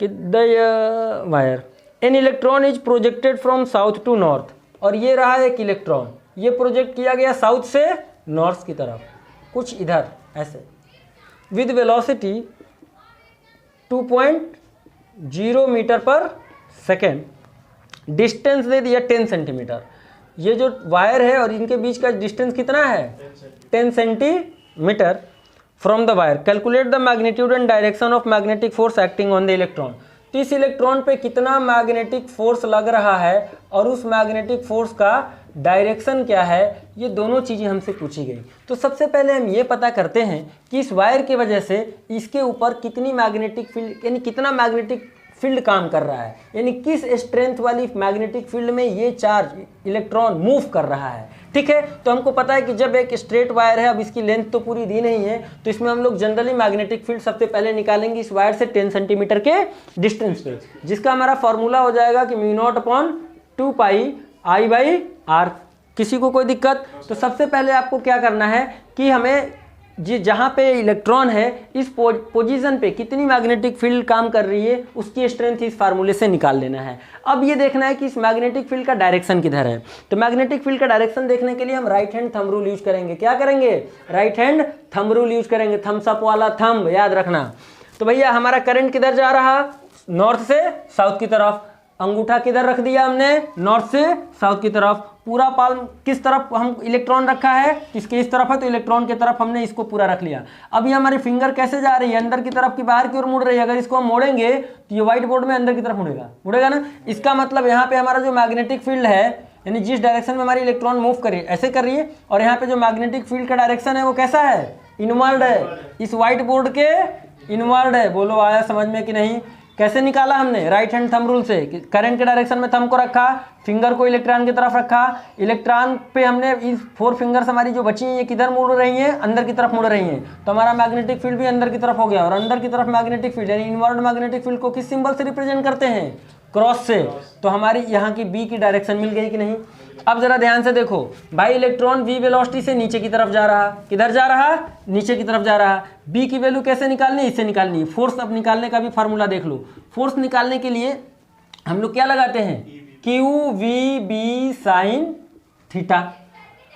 कि the wire an electron is projected from south to north, और ये रहा एक इलेक्ट्रॉन, ये प्रोजेक्ट किया गया साउथ से नॉर्थ की तरफ, कुछ इधर ऐसे, विद वेलोसिटी 2.0 मीटर पर सेकेंड, डिस्टेंस दे दिया 10 सेंटीमीटर। ये जो वायर है और इनके बीच का डिस्टेंस कितना है, 10 centimetre from the wire. Calculate the magnitude and direction of magnetic force acting on the electron. तो इस इलेक्ट्रॉन पे कितना मैग्नेटिक फोर्स लग रहा है और उस मैग्नेटिक फोर्स का डायरेक्शन क्या है, ये दोनों चीज़ें हमसे पूछी गई। तो सबसे पहले हम ये पता करते हैं कि इस वायर की वजह से इसके ऊपर कितनी मैग्नेटिक फील्ड, यानी कितना मैग्नेटिक फील्ड काम कर रहा है, यानी किस स्ट्रेंथ वाली मैग्नेटिक फील्ड में ये चार्ज इलेक्ट्रॉन मूव कर रहा है। ठीक है, तो हमको पता है कि जब एक स्ट्रेट वायर है, अब इसकी लेंथ तो पूरी दी नहीं है, तो इसमें हम लोग जनरली मैग्नेटिक फील्ड सबसे पहले निकालेंगे इस वायर से 10 सेंटीमीटर के डिस्टेंस पे, जिसका हमारा फॉर्मूला हो जाएगा कि μ0/2 पाई I/r। किसी को कोई दिक्कत। तो सबसे पहले आपको क्या करना है कि हमें जहाँ पे इलेक्ट्रॉन है इस पोजीशन पे कितनी मैग्नेटिक फील्ड काम कर रही है उसकी स्ट्रेंथ इस फार्मूले से निकाल लेना है। अब ये देखना है कि इस मैग्नेटिक फील्ड का डायरेक्शन किधर है। तो मैग्नेटिक फील्ड का डायरेक्शन देखने के लिए हम right hand thumb rule use करेंगे। क्या करेंगे, right hand thumb rule use करेंगे, थम्स अप वाला थंब याद रखना। तो भैया हमारा करंट किधर जा रहा, नॉर्थ से साउथ की तरफ, अंगूठा किधर रख दिया हमने, नॉर्थ से साउथ की तरफ। पूरा पाल्म किस तरफ हम इलेक्ट्रॉन रखा है, किसके इस तरफ है, तो इलेक्ट्रॉन की तरफ हमने इसको पूरा रख लिया। अब ये हमारी फिंगर कैसे जा रही है, अंदर की तरफ की बाहर की ओर मुड़ रही है। अगर इसको हम मोड़ेंगे तो ये व्हाइट बोर्ड में अंदर की तरफ मुड़ेगा ना। इसका मतलब यहाँ पे हमारा जो मैग्नेटिक फील्ड है, यानी जिस डायरेक्शन में हमारी इलेक्ट्रॉन मूव करे ऐसे कर रही है, और यहाँ पे जो मैग्नेटिक फील्ड का डायरेक्शन है वो कैसा है, इनवर्ड है, इस व्हाइट बोर्ड के इनवर्ड है। बोलो आया समझ में कि नहीं। कैसे निकाला हमने, राइट हैंड थंब रूल से। करंट के डायरेक्शन में थंब को रखा, फिंगर को इलेक्ट्रॉन की तरफ रखा, इलेक्ट्रॉन पे हमने इस 4 फिंगर्स हमारी जो बची हैं ये किधर मुड़ रही हैं, अंदर की तरफ मुड़ रही हैं। तो हमारा मैग्नेटिक फील्ड भी अंदर की तरफ हो गया, और अंदर की तरफ मैग्नेटिक फील्ड यानी इनवर्ड मैग्नेटिक फील्ड को किस सिंबल से रिप्रेजेंट करते हैं, क्रॉस से, तो हमारी यहाँ की बी की डायरेक्शन मिल गई कि नहीं। अब जरा ध्यान से देखो भाई, इलेक्ट्रॉन v वेलोसिटी से नीचे की तरफ जा रहा, किधर जा रहा, नीचे की तरफ जा रहा। b की वैल्यू कैसे निकालनी है, इससे निकालनी है। फोर्स अब निकालने का भी फार्मूला देख लो। फोर्स निकालने के लिए हम लोग क्या लगाते हैं, Q V B sine theta.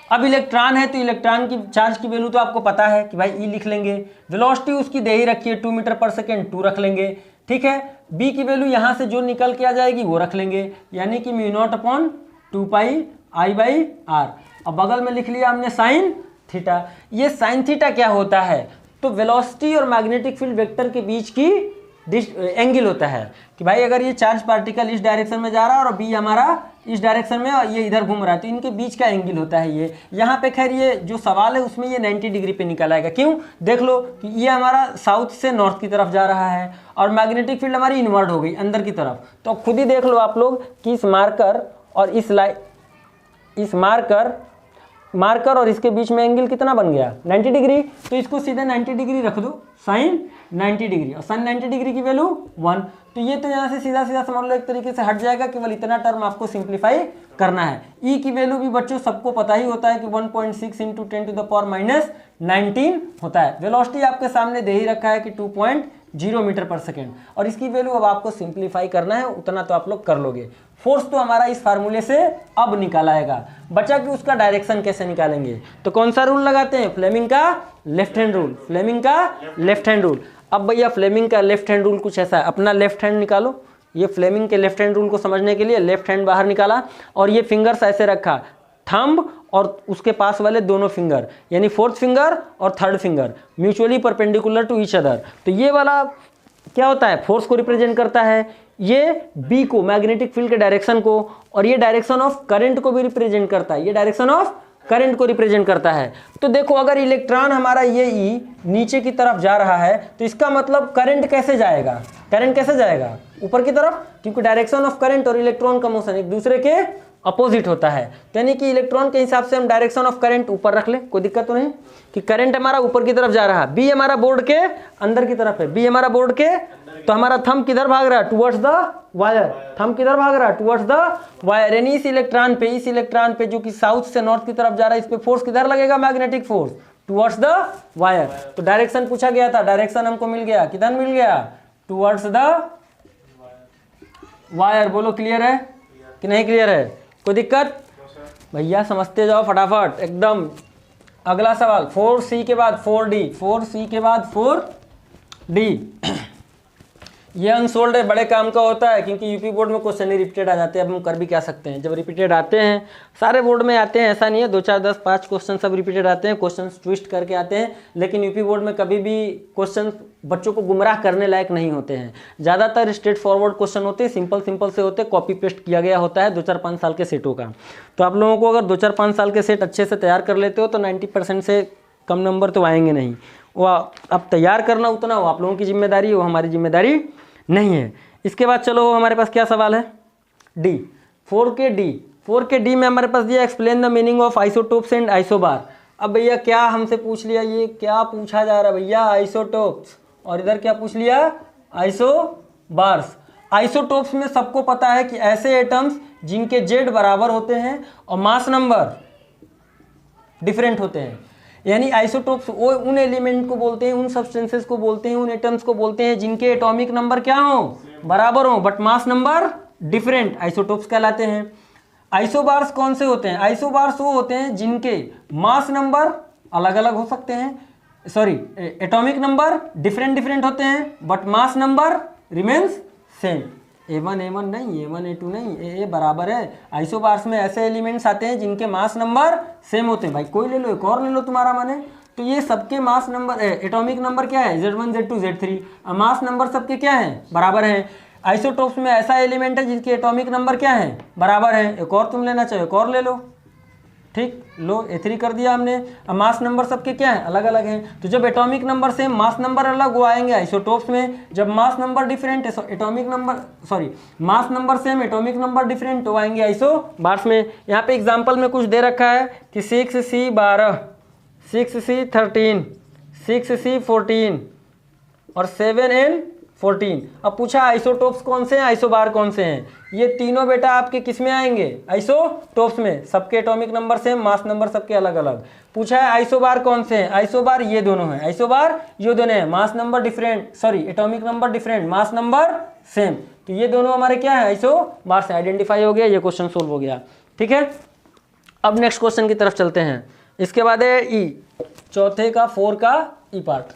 अब इलेक्ट्रॉन है तो इलेक्ट्रॉन की चार्ज की वैल्यू तो आपको पता है कि भाई ई लिख लेंगे, वेलोसिटी उसकी दे ही रखी है 2 मीटर पर सेकेंड, 2 रख लेंगे, ठीक है। बी की वैल्यू यहाँ से जो निकल के आ जाएगी वो रख लेंगे, यानी कि μ0/2 पाई आई बाई आर। अब बगल में लिख लिया हमने साइन थीटा। ये साइन थीटा क्या होता है, तो वेलोसिटी और मैग्नेटिक फील्ड वेक्टर के बीच की एंगल होता है कि भाई अगर ये चार्ज पार्टिकल इस डायरेक्शन में जा रहा है और बी हमारा इस डायरेक्शन में और ये इधर घूम रहा है, तो इनके बीच का एंगल होता है ये। यहाँ पे खैर ये जो सवाल है उसमें ये 90 डिग्री पे निकल आएगा। क्यों, देख लो कि ये हमारा साउथ से नॉर्थ की तरफ जा रहा है और मैग्नेटिक फील्ड हमारी इनवर्ड हो गई अंदर की तरफ। तो खुद ही देख लो आप लोग कि इस मार्कर और इस मार्कर और इसके बीच में एंगल कितना बन गया, 90 डिग्री। तो इसको सीधे 90 डिग्री रख दो, साइन 90 डिग्री, और साइन 90 डिग्री की वैल्यू 1। तो ये तो यहाँ से सीधा सीधा समझ लो एक तरीके से हट जाएगा, केवल इतना टर्म आपको सिंप्लीफाई करना है। ई की वैल्यू भी बच्चों सबको पता ही होता है कि 1.6 × 10⁻⁻19 होता है। वेलोसिटी आपके सामने दे ही रखा है कि 2.0 मीटर पर सेकेंड, और इसकी वैल्यू अब आपको सिंप्लीफाई करना है, उतना तो आप लोग कर लोगे। फोर्स तो हमारा इस फार्मूले से अब निकालाएगा, बचा कि उसका डायरेक्शन कैसे निकालेंगे। तो कौन सा रूल लगाते हैं, फ्लेमिंग का लेफ्ट हैंड रूल, फ्लेमिंग का लेफ्ट हैंड रूल। अब भैया फ्लेमिंग का लेफ्ट हैंड रूल कुछ ऐसा है, अपना लेफ्ट हैंड निकालो। ये फ्लेमिंग के लेफ्ट हैंड रूल को समझने के लिए लेफ्ट हैंड बाहर निकाला और ये फिंगर्स ऐसे रखा, थंब और उसके पास वाले दोनों फिंगर यानी 4th फिंगर और 3rd finger mutually perpendicular to each other. तो ये वाला क्या होता है, फोर्स को रिप्रेजेंट करता है, ये बी को मैग्नेटिक फील्ड के डायरेक्शन को, और ये डायरेक्शन ऑफ करंट को भी रिप्रेजेंट करता है, ये डायरेक्शन ऑफ करंट को रिप्रेजेंट करता है। तो देखो अगर इलेक्ट्रॉन हमारा ये ई नीचे की तरफ जा रहा है तो इसका मतलब करंट कैसे जाएगा, करंट कैसे जाएगा, ऊपर की तरफ, क्योंकि डायरेक्शन ऑफ करंट और इलेक्ट्रॉन का मोशन एक दूसरे के अपोजिट होता है। यानी कि इलेक्ट्रॉन के हिसाब से हम डायरेक्शन ऑफ करंट ऊपर रख ले, कोई दिक्कत तो नहीं कि करंट हमारा ऊपर की तरफ जा रहा है, बी हमारा बोर्ड के अंदर की तरफ है, बी हमारा बोर्ड के, तो हमारा थंब किधर भाग रहा है, टुवर्ड्स द वायर, थंब किधर भाग रहा है, टुवर्ड्स द वायर। यानी इस इलेक्ट्रॉन पे जो कि साउथ से नॉर्थ की तरफ जा रहा है, इस पे फोर्स किधर लगेगा, magnetic force towards the wire. तो डायरेक्शन पूछा गया था, डायरेक्शन हमको मिल गया, किधर मिल गया, टुवर्ड्स द वायर। बोलो क्लियर है कि नहीं क्लियर है, कोई दिक्कत भैया, समझते जाओ फटाफट एकदम। अगला सवाल 4C के बाद 4D, 4C के बाद 4D। ये अनसोल्ड है, बड़े काम का होता है, क्योंकि यूपी बोर्ड में क्वेश्चन नहीं रिपीटेड आ जाते हैं। अब हम कर भी क्या सकते हैं, जब रिपीटेड आते हैं, सारे बोर्ड में आते हैं, ऐसा नहीं है 2 4 10 5 क्वेश्चन सब रिपीटेड आते हैं, क्वेश्चन ट्विस्ट करके आते हैं, लेकिन यूपी बोर्ड में कभी भी क्वेश्चन बच्चों को गुमराह करने लायक नहीं होते हैं। ज़्यादातर स्ट्रेट फॉरवर्ड क्वेश्चन होते हैं, सिंपल से होते हैं, कॉपी पेस्ट किया गया होता है 2 4 5 साल के सेटों का। तो आप लोगों को अगर 2 4 5 साल के सेट अच्छे से तैयार कर लेते हो तो 90% से कम नंबर तो आएंगे नहीं। वो अब तैयार करना उतना वो आप लोगों की जिम्मेदारी, वो हमारी जिम्मेदारी नहीं है। इसके बाद चलो हमारे पास क्या सवाल है, डी, 4K डी में हमारे पास दिया explain the meaning of isotopes and isobar. अब भैया क्या हमसे पूछ लिया, ये क्या पूछा जा रहा है भैया, आइसोटोप्स, और इधर क्या पूछ लिया, आइसोबार्स। आइसोटोप्स में सबको पता है कि ऐसे एटम्स जिनके जेड बराबर होते हैं और मास नंबर डिफरेंट होते हैं। यानी आइसोटोप्स वो उन एलिमेंट को बोलते हैं, उन सब्सटेंसेस को बोलते हैं, उन एटम्स को बोलते हैं जिनके एटॉमिक नंबर क्या हो, बराबर हो, but mass number different, isotopes कहलाते हैं। आइसोबार्स कौन से होते हैं, आइसोबार्स वो होते हैं जिनके मास नंबर अलग अलग हो सकते हैं, सॉरी एटॉमिक नंबर डिफरेंट होते हैं, but mass number remains same. A1 नहीं, A1 A2 नहीं, A बराबर है। आइसोबार्स में ऐसे एलिमेंट्स आते हैं जिनके मास नंबर सेम होते हैं। भाई कोई ले लो, एक और ले लो तुम्हारा माने, तो ये सबके मास नंबर एटॉमिक नंबर क्या है, Z1 Z2 Z3, mass number सबके क्या है, बराबर है। आइसोटोप्स में ऐसा एलिमेंट है जिसके एटॉमिक नंबर क्या है, बराबर है। एक और तुम लेना चाहो एक और ले लो, ठीक, लो A3 कर दिया हमने। अब मास नंबर सबके क्या है, अलग अलग हैं। तो जब atomic number same mass number अलग वो आएंगे आइसोटोप्स में, जब मास नंबर डिफरेंट है atomic number sorry mass number same atomic number different तो आएंगे आइसोबार्स में। यहाँ पे एग्जांपल में कुछ दे रखा है कि 6C12, 6C13, 6C14 और 7N 14। अब पूछा आइसोटोप्स कौन से हैं, आइसोबार कौन से हैं। ये तीनों बेटा आपके किस में आएंगे, आइसोटोप्स में। सबके atomic number same, mass number सबके अलग अलग। पूछा है आइसोबार कौन से हैं, आइसोबार ये दोनों हैं, आइसोबार ये दोनों हैं, mass number different, sorry atomic number different, mass number same. तो ये दोनों हमारे क्या है, आइसोबार से आइडेंटिफाई हो गया, ये क्वेश्चन सोल्व हो गया। ठीक है, अब नेक्स्ट क्वेश्चन की तरफ चलते हैं। इसके बाद है ई, चौथे का 4 का ई पार्ट,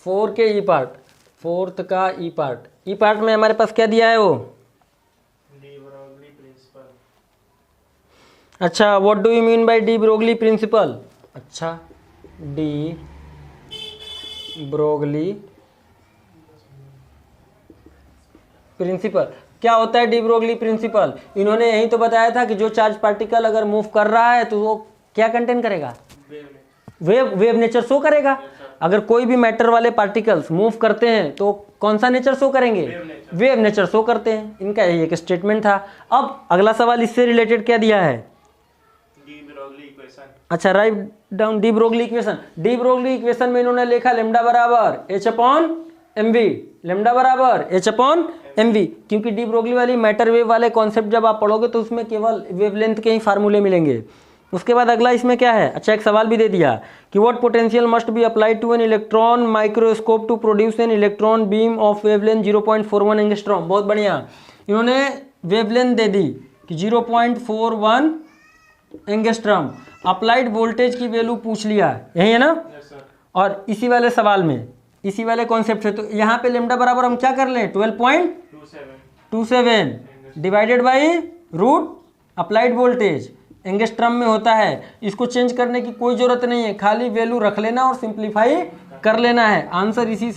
4 के ई पार्ट, 4th का ई पार्ट। ई पार्ट में हमारे पास क्या दिया है वो, डी ब्रोगली प्रिंसिपल। अच्छा what do you mean by de Broglie principle. अच्छा डी ब्रोगली प्रिंसिपल क्या होता है, डी ब्रोगली प्रिंसिपल। इन्होंने यही तो बताया था कि जो चार्ज पार्टिकल अगर मूव कर रहा है तो वो क्या कंटेन करेगा, वेव नेचर शो करेगा। अगर कोई भी मैटर वाले पार्टिकल्स मूव करते हैं तो कौन सा नेचर शो करेंगे, वेव नेचर शो करते हैं। इनका यही एक स्टेटमेंट था। अब अगला सवाल इससे रिलेटेड क्या दिया है, डी ब्रोगली इक्वेशन। अच्छा write down de Broglie equation. De Broglie equation में इन्होंने लिखा लेमडा बराबर H upon M V, lambda बराबर एच अपॉन एम वी, क्योंकि डी ब्रोगली वाली मैटर वेव वाले कॉन्सेप्ट जब आप पढ़ोगे तो उसमें केवल वेवलेंथ के ही फार्मूले मिलेंगे। उसके बाद अगला इसमें क्या है, अच्छा एक सवाल भी दे दिया कि what potential must be applied to an electron microscope to produce an electron beam of wavelength 0.41 angstrom. बहुत बढ़िया, इन्होंने वेवलेंथ दे दी कि 0.41 एंगस्ट्रॉम, अप्लाइड वोल्टेज की वैल्यू पूछ लिया, यही है ना। Yes sir. और इसी वाले सवाल में इसी वाले कॉन्सेप्ट से तो यहाँ पे लेमडा बराबर हम क्या कर लें 12.27 divided by root applied voltage, angstrom में होता है। इसको चेंज करने की कोई जरूरत नहीं है, खाली वैल्यू रख लेना और सिंप्लीफाई कर लेना है। आंसर इसी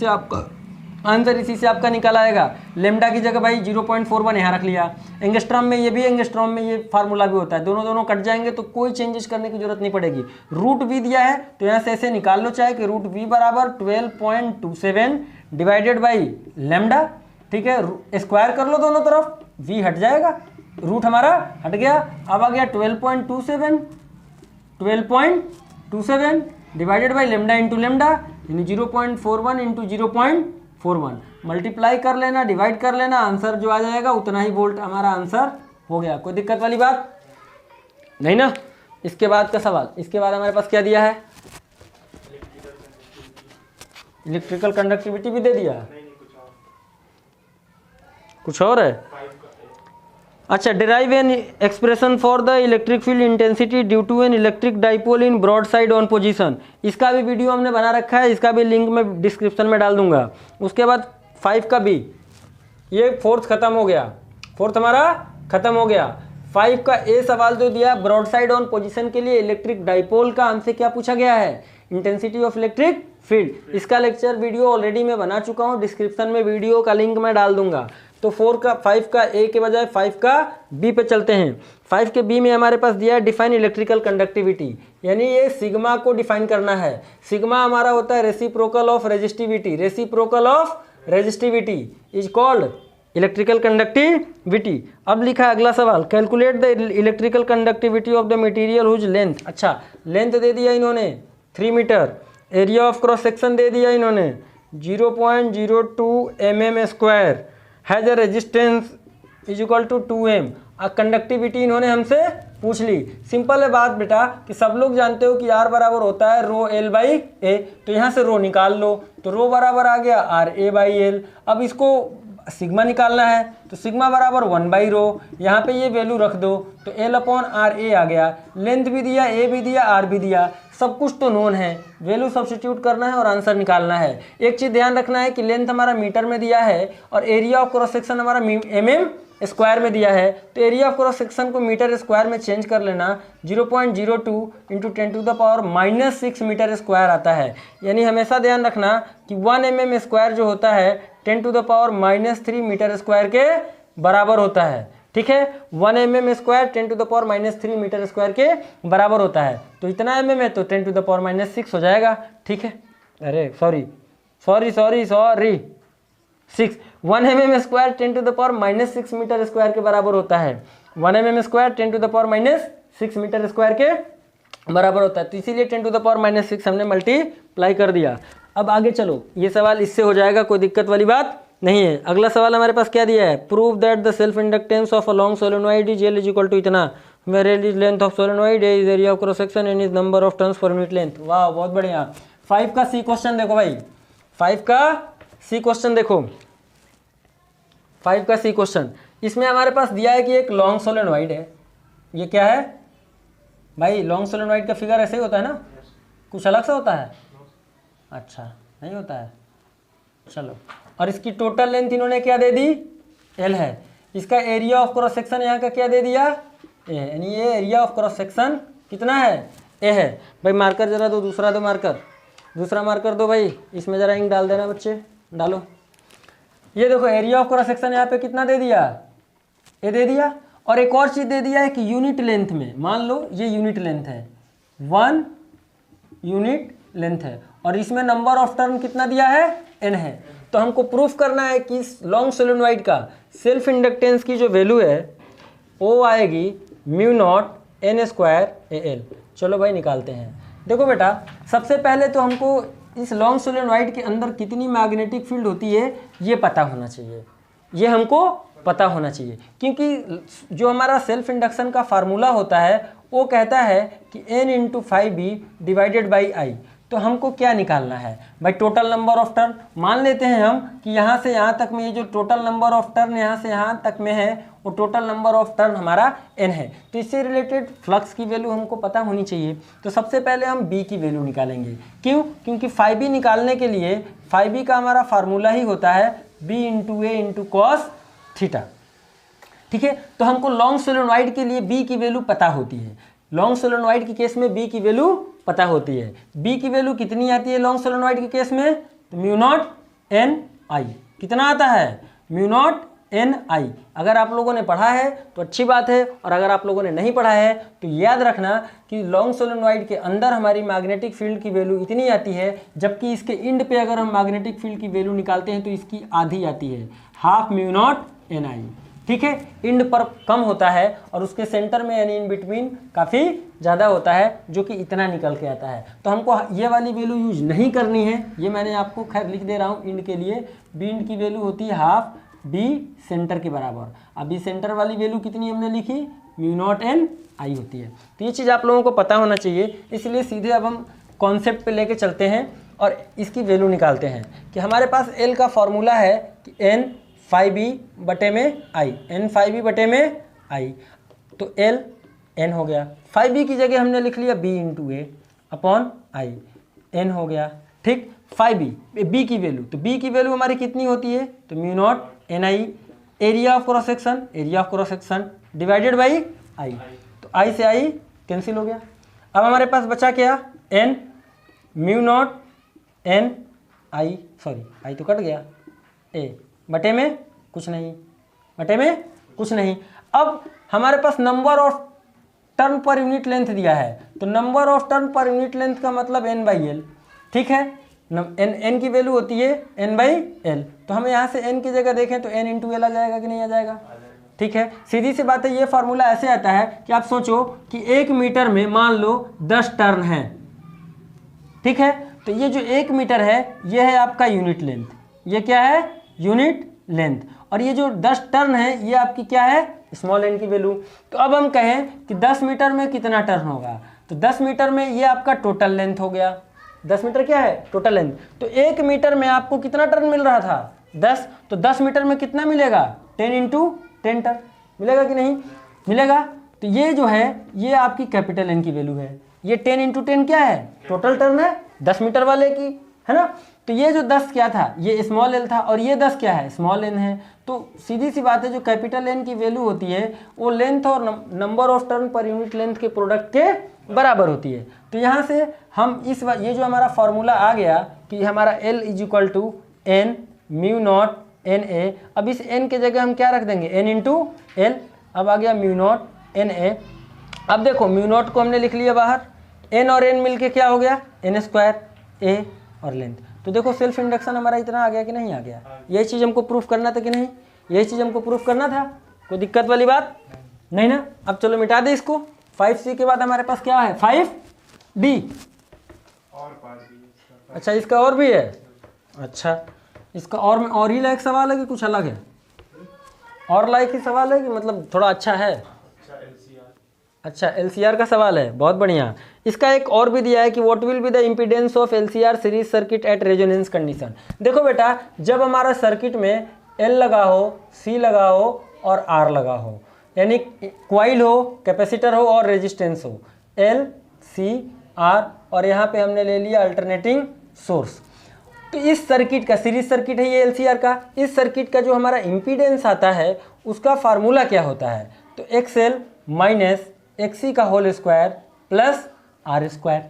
से आपका निकल आएगा। लेमडा की जगह भाई 0.41 यहाँ रख लिया, एंगस्ट्रॉम में ये भी, एंगस्ट्रॉम में ये फार्मूला भी होता है, दोनों कट जाएंगे तो कोई चेंजेस करने की जरूरत नहीं पड़ेगी। रूट वी दिया है तो यहाँ से ऐसे निकाल लो, चाहे कि रूट वी बराबर 12.27 डिवाइडेड बाई लेमडा। ठीक है, स्क्वायर कर लो दोनों तरफ, वी हट जाएगा, रूट हमारा हट गया। अब आ गया 12.27 divided by lambda into lambda, यानी 0.41 इंटू 0.41 मल्टीप्लाई कर लेना, डिवाइड कर लेना, आंसर जो आ जाएगा उतना ही वोल्ट हमारा आंसर हो गया। कोई दिक्कत वाली बात नहीं ना। इसके बाद का सवाल, इसके बाद हमारे पास क्या दिया है, इलेक्ट्रिकल कंडक्टिविटी भी दे दिया, कुछ और है। अच्छा, derive an expression for the electric field intensity due to an electric dipole in broad side on position. इसका भी वीडियो हमने बना रखा है, इसका भी लिंक मैं डिस्क्रिप्शन में डाल दूंगा। उसके बाद 5 का बी, ये 4th खत्म हो गया, 4th हमारा खत्म हो गया। 5 का ए सवाल जो दिया, ब्रॉड साइड ऑन पोजीशन के लिए इलेक्ट्रिक डाइपोल का हमसे क्या पूछा गया है, इंटेंसिटी ऑफ इलेक्ट्रिक फील्ड। इसका लेक्चर वीडियो ऑलरेडी मैं बना चुका हूँ, डिस्क्रिप्शन में वीडियो का लिंक मैं डाल दूंगा। तो 5 का ए के बजाय 5 का बी पे चलते हैं। 5 के बी में हमारे पास दिया है डिफाइन इलेक्ट्रिकल कंडक्टिविटी, यानी ये सिग्मा को डिफाइन करना है। सिग्मा हमारा होता है reciprocal of resistivity, reciprocal of resistivity is called electrical conductivity. अब लिखा है अगला सवाल, calculate the electrical conductivity of the material whose length. अच्छा, लेंथ दे दिया इन्होंने 3 metre, area of cross section दे दिया इन्होंने 0.02 mm square, has a resistance is equal to 2m। Conductivity इन्होंने हमसे पूछ ली। सिंपल है बात बेटा कि सब लोग जानते हो कि R बराबर होता है रो L बाई ए, तो यहाँ से रो निकाल लो, तो रो बराबर आ गया RA बाई L। अब इसको सिग्मा निकालना है तो सिग्मा बराबर 1 बाई रो, यहाँ पे ये वैल्यू रख दो तो L अपॉन RA आ गया। लेंथ भी दिया, A भी दिया, R भी दिया, सब कुछ तो नोन है, वैल्यू सब्स्टिट्यूट करना है और आंसर निकालना है। एक चीज़ ध्यान रखना है कि लेंथ हमारा मीटर में दिया है और एरिया ऑफ क्रॉस सेक्शन हमारा mm स्क्वायर में दिया है, तो एरिया ऑफ क्रॉस सेक्शन को मीटर स्क्वायर में चेंज कर लेना। 0.02 इंटू 10⁻⁻6 मीटर स्क्वायर आता है। यानी हमेशा ध्यान रखना कि 1 mm स्क्वायर जो होता है 10⁻³ मीटर स्क्वायर के बराबर होता है। ठीक है, 1 mm स्क्वायर 10⁻³ मीटर स्क्वायर के बराबर होता है। तो इतना mm है तो 10⁻6 हो जाएगा। ठीक है, अरे sorry 6, 1 mm square 10⁻6 metre square के बराबर होता है। 1 mm स्क्वायर 10⁻6 मीटर स्क्वायर के बराबर होता है, तो इसीलिए 10⁻6 हमने मल्टीप्लाई कर दिया। अब आगे चलो, ये सवाल इससे हो जाएगा, कोई दिक्कत वाली बात नहीं है। अगला सवाल हमारे पास क्या दिया है, prove that the self inductance of a long solenoid is L is equal to इतना, where L is length of solenoid, A is area of cross section, N is number of turns per unit length. वाह बहुत बढ़िया। 5 का सी question देखो भाई, 5 का सी question देखो, 5 का सी क्वेश्चन। इसमें हमारे पास दिया है कि एक लॉन्ग सोलेनोइड है, ये क्या है भाई, लॉन्ग सोलेनोइड का फिगर ऐसे ही होता है ना, कुछ अलग से होता है? अच्छा नहीं होता है, चलो। और इसकी टोटल लेंथ इन्होंने क्या दे दी, एल है। इसका एरिया ऑफ क्रॉस सेक्शन यहाँ का क्या दे दिया, ए, यानी ये एरिया ऑफ क्रॉस सेक्शन कितना है, ए है। भाई मार्कर जरा दो, दूसरा दो मार्कर, दूसरा मार्कर दो भाई, इसमें जरा इंक डाल देना बच्चे, डालो। ये देखो एरिया ऑफ क्रॉस सेक्शन यहाँ पे कितना दे दिया, ए दे दिया। और एक और चीज़ दे दिया है कि यूनिट लेंथ में, मान लो ये यूनिट लेंथ है, 1 यूनिट लेंथ है, और इसमें नंबर ऑफ टर्न कितना दिया है, एन है। तो हमको प्रूफ करना है कि लॉन्ग सोलेनोइड का सेल्फ इंडक्टेंस की जो वैल्यू है वो आएगी mu naught N square A L. चलो भाई निकालते हैं। देखो बेटा, सबसे पहले तो हमको इस लॉन्ग सोलेनोइड के अंदर कितनी मैग्नेटिक फील्ड होती है ये पता होना चाहिए, ये हमको पता होना चाहिए, क्योंकि जो हमारा सेल्फ इंडक्शन का फार्मूला होता है वो कहता है कि n into 5b divided by I. तो हमको क्या निकालना है भाई, टोटल नंबर ऑफ टर्न। मान लेते हैं हम कि यहाँ से यहाँ तक में ये जो टोटल नंबर ऑफ टर्न यहाँ से यहाँ तक में है वो टोटल नंबर ऑफ टर्न हमारा n है। तो इससे रिलेटेड फ्लक्स की वैल्यू हमको पता होनी चाहिए। तो सबसे पहले हम b की वैल्यू निकालेंगे। क्यों? क्योंकि 5b निकालने के लिए 5b का हमारा फार्मूला ही होता है b इंटू ए इंटू कॉस थीटा। ठीक है, तो हमको लॉन्ग सोलेनोइड के लिए b की वैल्यू पता होती है। लॉन्ग सोलेनोइड के केस में b की वैल्यू पता होती है। b की वैल्यू कितनी आती है लॉन्ग सोलेनोइड के केस में, तो म्यू नॉट एन आई। कितना आता है, म्यू नॉट एन आई। अगर आप लोगों ने पढ़ा है तो अच्छी बात है, और अगर आप लोगों ने नहीं पढ़ा है तो याद रखना कि लॉन्ग सोलेनोइड के अंदर हमारी मैग्नेटिक फील्ड की वैल्यू इतनी आती है, जबकि इसके इंड पे अगर हम मैग्नेटिक फील्ड की वैल्यू निकालते हैं तो इसकी आधी आती है, हाफ म्यू नॉट एन आई। ठीक है, इंड पर कम होता है और उसके सेंटर में यानी इन बिटवीन काफ़ी ज़्यादा होता है, जो कि इतना निकल के आता है। तो हमको ये वाली वैल्यू यूज नहीं करनी है, ये मैंने आपको खैर लिख दे रहा हूँ इंड के लिए। बी इंड की वैल्यू होती है हाफ बी सेंटर के बराबर। अभी सेंटर वाली वैल्यू कितनी हमने लिखी, म्यू नॉट एन आई होती है। तो ये चीज़ आप लोगों को पता होना चाहिए, इसलिए सीधे अब हम कॉन्सेप्ट पे लेके चलते हैं और इसकी वैल्यू निकालते हैं कि हमारे पास एल का फॉर्मूला है कि एन 5b बटे में आई, एन 5b बटे में आई। तो एल एन हो गया, 5b की जगह हमने लिख लिया b into A upon I, N हो गया। ठीक, 5b b की वैल्यू, तो b की वैल्यू हमारी कितनी होती है, तो mu naught N I. Area of cross section, area of cross section divided by I, तो आई से आई कैंसिल हो गया। अब हमारे पास बचा क्या, N mu naught N I, sorry I तो कट गया, ए बटे में कुछ नहीं, बटे में कुछ नहीं। अब हमारे पास number of turn per unit length दिया है, तो number of turn per unit length का मतलब n बाई एल। ठीक है, n की वैल्यू होती है n बाई एल। तो हमें यहाँ से n की जगह देखें तो n इंटू एल आ जाएगा कि नहीं आ जाएगा। ठीक है, सीधी सी बात है, ये फार्मूला ऐसे आता है कि आप सोचो कि 1 मीटर में मान लो 10 टर्न है। ठीक है, तो ये जो 1 मीटर है ये है आपका यूनिट लेंथ, ये क्या है यूनिट लेंथ, और ये जो 10 टर्न है ये आपकी क्या है स्मॉल एन की वैल्यू। तो अब हम कहें कि 10 मीटर में कितना टर्न होगा, तो 10 मीटर में ये आपका टोटल लेंथ हो गया। 10 मीटर क्या है टोटल लेंथ, तो 1 मीटर में आपको कितना टर्न मिल रहा था 10, तो 10 मीटर में कितना मिलेगा 10 इंटू 10 टर्न मिलेगा कि नहीं मिलेगा। तो ये जो है ये आपकी कैपिटल एन की वैल्यू है, ये 10 इंटू 10 क्या है टोटल टर्न है 10 मीटर वाले की, है ना। तो ये जो 10 क्या था ये स्मॉल एल था, और ये 10 क्या है स्मॉल एन है। तो सीधी सी बात है, जो कैपिटल एन की वैल्यू होती है वो लेंथ और number of turn per unit length के प्रोडक्ट के बराबर होती है। तो यहाँ से हम ये जो हमारा फॉर्मूला आ गया कि हमारा L is equal to N mu naught N A. अब इस एन के जगह हम क्या रख देंगे एन इंटू एल। अब आ गया म्यू नॉट एन ए। अब देखो म्यू नॉट को हमने लिख लिया बाहर, एन और एन मिलके क्या हो गया एन स्क्वायर, ए और लेंथ। तो देखो सेल्फ इंडक्शन हमारा इतना आ गया कि नहीं आ गया। यही चीज़ हमको प्रूफ करना था कि नहीं, यही चीज़ हमको प्रूफ करना था, कोई दिक्कत वाली बात नहीं ना। अब चलो मिटा दे इसको। 5C के बाद हमारे पास क्या है 5D, अच्छा, इसका और भी है। अच्छा, इसका और ही लायक सवाल है कि कुछ अलग है? और लायक ही सवाल है कि मतलब थोड़ा अच्छा है? अच्छा, LCR का सवाल है, बहुत बढ़िया। इसका एक और भी दिया है कि what will be the impedance of LCR series circuit at resonance condition. देखो बेटा, जब हमारा सर्किट में L लगा हो, C लगा हो और R लगा हो, यानी क्वाइल हो, कैपेसिटर हो और रेजिस्टेंस हो, L, C, R, और यहाँ पे हमने ले लिया अल्टरनेटिंग सोर्स। तो इस सर्किट का, सीरीज सर्किट है ये LCR का, इस सर्किट का जो हमारा इम्पीडेंस आता है उसका फार्मूला क्या होता है? तो XL माइनस XC का whole square plus R square.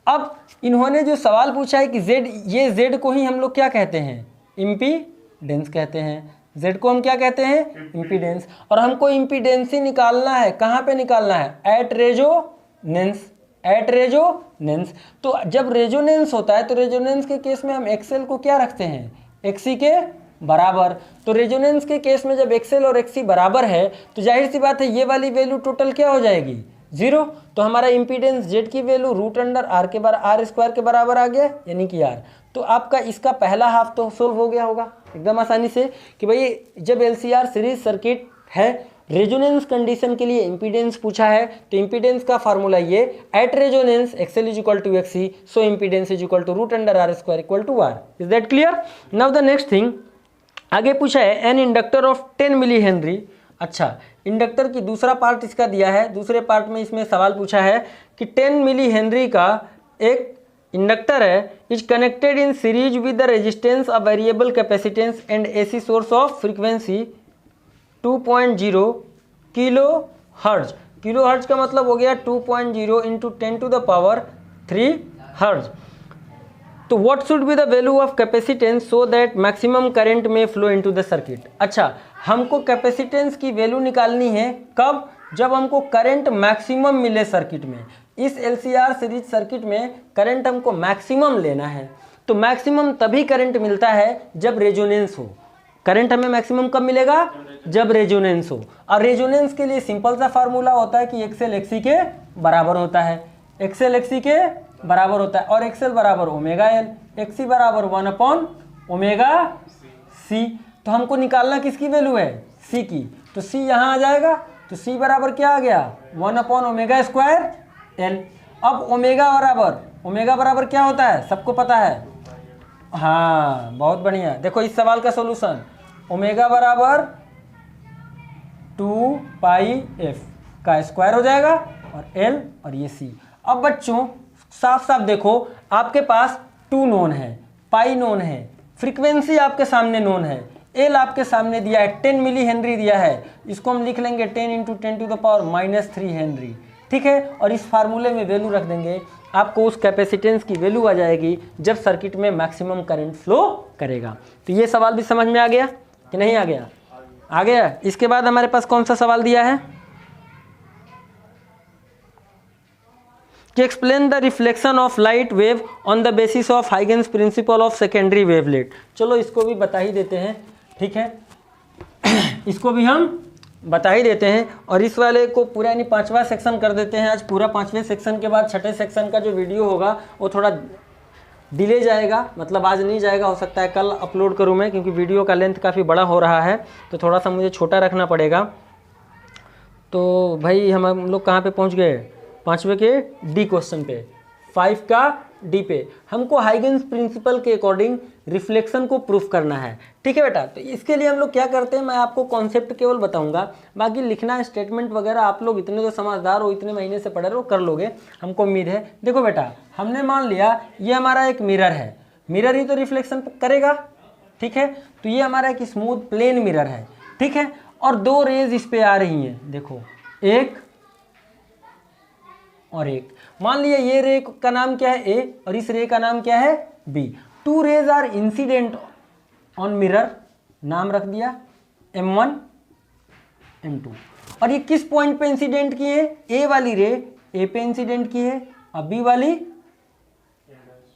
अब इन्होंने जो सवाल पूछा है कि Z, ये Z को ही हम लोग क्या कहते हैं? इम्पीडेंस कहते हैं। Z को हम क्या कहते हैं? इम्पीडेंस। और हमको इम्पीडेंस ही निकालना है। कहाँ पे निकालना है? At resonance. At resonance. तो जब रेजोनेंस होता है तो रेजोनेंस के केस में हम XL को क्या रखते हैं? XC के बराबर। तो रेजोनेंस के केस में जब XL और XC बराबर है तो जाहिर सी बात है ये वाली वैल्यू टोटल क्या हो जाएगी? 0। तो हमारा इम्पीडेंस Z की वैल्यू R स्क्वायर के बराबर आ गया, यानी कि R। तो आपका इसका पहला हाफ तो सोल्व हो गया होगा एकदम आसानी से कि भाई जब LCR सीरीज सर्किट है, रेजोनेंस कंडीशन के लिए इम्पीडेंस पूछा है, तो इम्पीडेंस का फार्मूला ये at resonance XL is equal to XC, so impedance is equal to √R square equal to R। Is that clear? Now the next thing, आगे पूछा है an inductor of 10 millihenry. अच्छा, inductor की दूसरा part इसका दिया है। दूसरे पार्ट में इसमें सवाल पूछा है कि 10 मिली हेनरी का एक इंडक्टर है, is connected in series with the resistance of variable capacitance and AC source of frequency 2.0 kilo hertz. Kilo hertz का मतलब हो गया 2.0 इंटू 10⁻³ हर्ज। तो what should be the value of capacitance so that maximum current में flow into the circuit. अच्छा, हमको capacitance की वैल्यू निकालनी है कब? जब हमको करंट मैक्सिमम मिले सर्किट में। इस LCR सीरीज सर्किट में करंट हमको मैक्सिमम लेना है। तो मैक्सिमम तभी करंट मिलता है जब रेजोनेंस हो। करंट हमें मैक्सिमम कब मिलेगा? जब रेजोनेंस हो। और रेजोनेंस के लिए सिंपल सा फार्मूला होता है कि XL XC के बराबर होता है। XL XC के बराबर होता है और XL बराबर ω/L, XC बराबर 1/ω/C। तो हमको निकालना किसकी वैल्यू है? C की। तो C यहाँ आ जाएगा, तो C बराबर क्या आ गया? 1/ω²L। अब ओमेगा बराबर क्या होता है? सबको पता है। हाँ, बहुत बढ़िया। देखो इस सवाल का सॉल्यूशन, ओमेगा बराबर 2πf का स्क्वायर हो जाएगा और L और ये C। अब बच्चों साफ साफ देखो, आपके पास 2 नोन है, पाई नोन है, फ्रीक्वेंसी आपके सामने नोन है, L आपके सामने दिया है, 10 मिली हेनरी दिया है। इसको हम लिख लेंगे 10 × 10⁻³ हेनरी, ठीक है। और इस फार्मूले में वैल्यू रख देंगे, आपको उस कैपेसिटेंस की वैल्यू आ जाएगी जब सर्किट में मैक्सिमम करंट फ्लो करेगा। तो ये सवाल भी समझ में आ गया कि नहीं आ गया? आ गया। इसके बाद हमारे पास कौन सा सवाल दिया है कि explain the reflection of light wave on the basis of Huygens principle of secondary wavelet. चलो इसको भी बता ही देते हैं, ठीक है। इसको भी हम बता ही देते हैं और इस वाले को पूरा यानी 5वां सेक्शन कर देते हैं। आज पूरा 5वें सेक्शन के बाद 6ठे सेक्शन का जो वीडियो होगा वो थोड़ा डिले जाएगा, मतलब आज नहीं जाएगा, हो सकता है कल अपलोड करूं मैं, क्योंकि वीडियो का लेंथ काफ़ी बड़ा हो रहा है तो थोड़ा सा मुझे छोटा रखना पड़ेगा। तो भाई हम लोग कहाँ पे पहुँच गए? 5वें के डी क्वेश्चन पे, 5 का डी पे हमको हाइगेंस प्रिंसिपल के अकॉर्डिंग रिफ्लेक्शन को प्रूफ करना है, ठीक है बेटा। तो इसके लिए हम लोग क्या करते हैं, मैं आपको कॉन्सेप्ट केवल बताऊंगा, बाकी लिखना स्टेटमेंट वगैरह आप लोग इतने तो समझदार हो, इतने महीने से पढ़ रहे हो, कर लोगे, हमको उम्मीद है। देखो बेटा, हमने मान लिया ये हमारा एक मिरर है, मिरर ही तो रिफ्लेक्शन करेगा, ठीक है। तो ये हमारा एक स्मूथ प्लेन मिरर है, ठीक है, और 2 रेज इस पे आ रही हैं, देखो एक और एक। मान लिया ये रे का नाम क्या है A और इस रे का नाम क्या है B। 2 rays are incident on mirror, नाम रख दिया M1 M2। और ये किस पॉइंट पे इंसिडेंट किए हैं? A वाली रे A पे इंसिडेंट की है और B वाली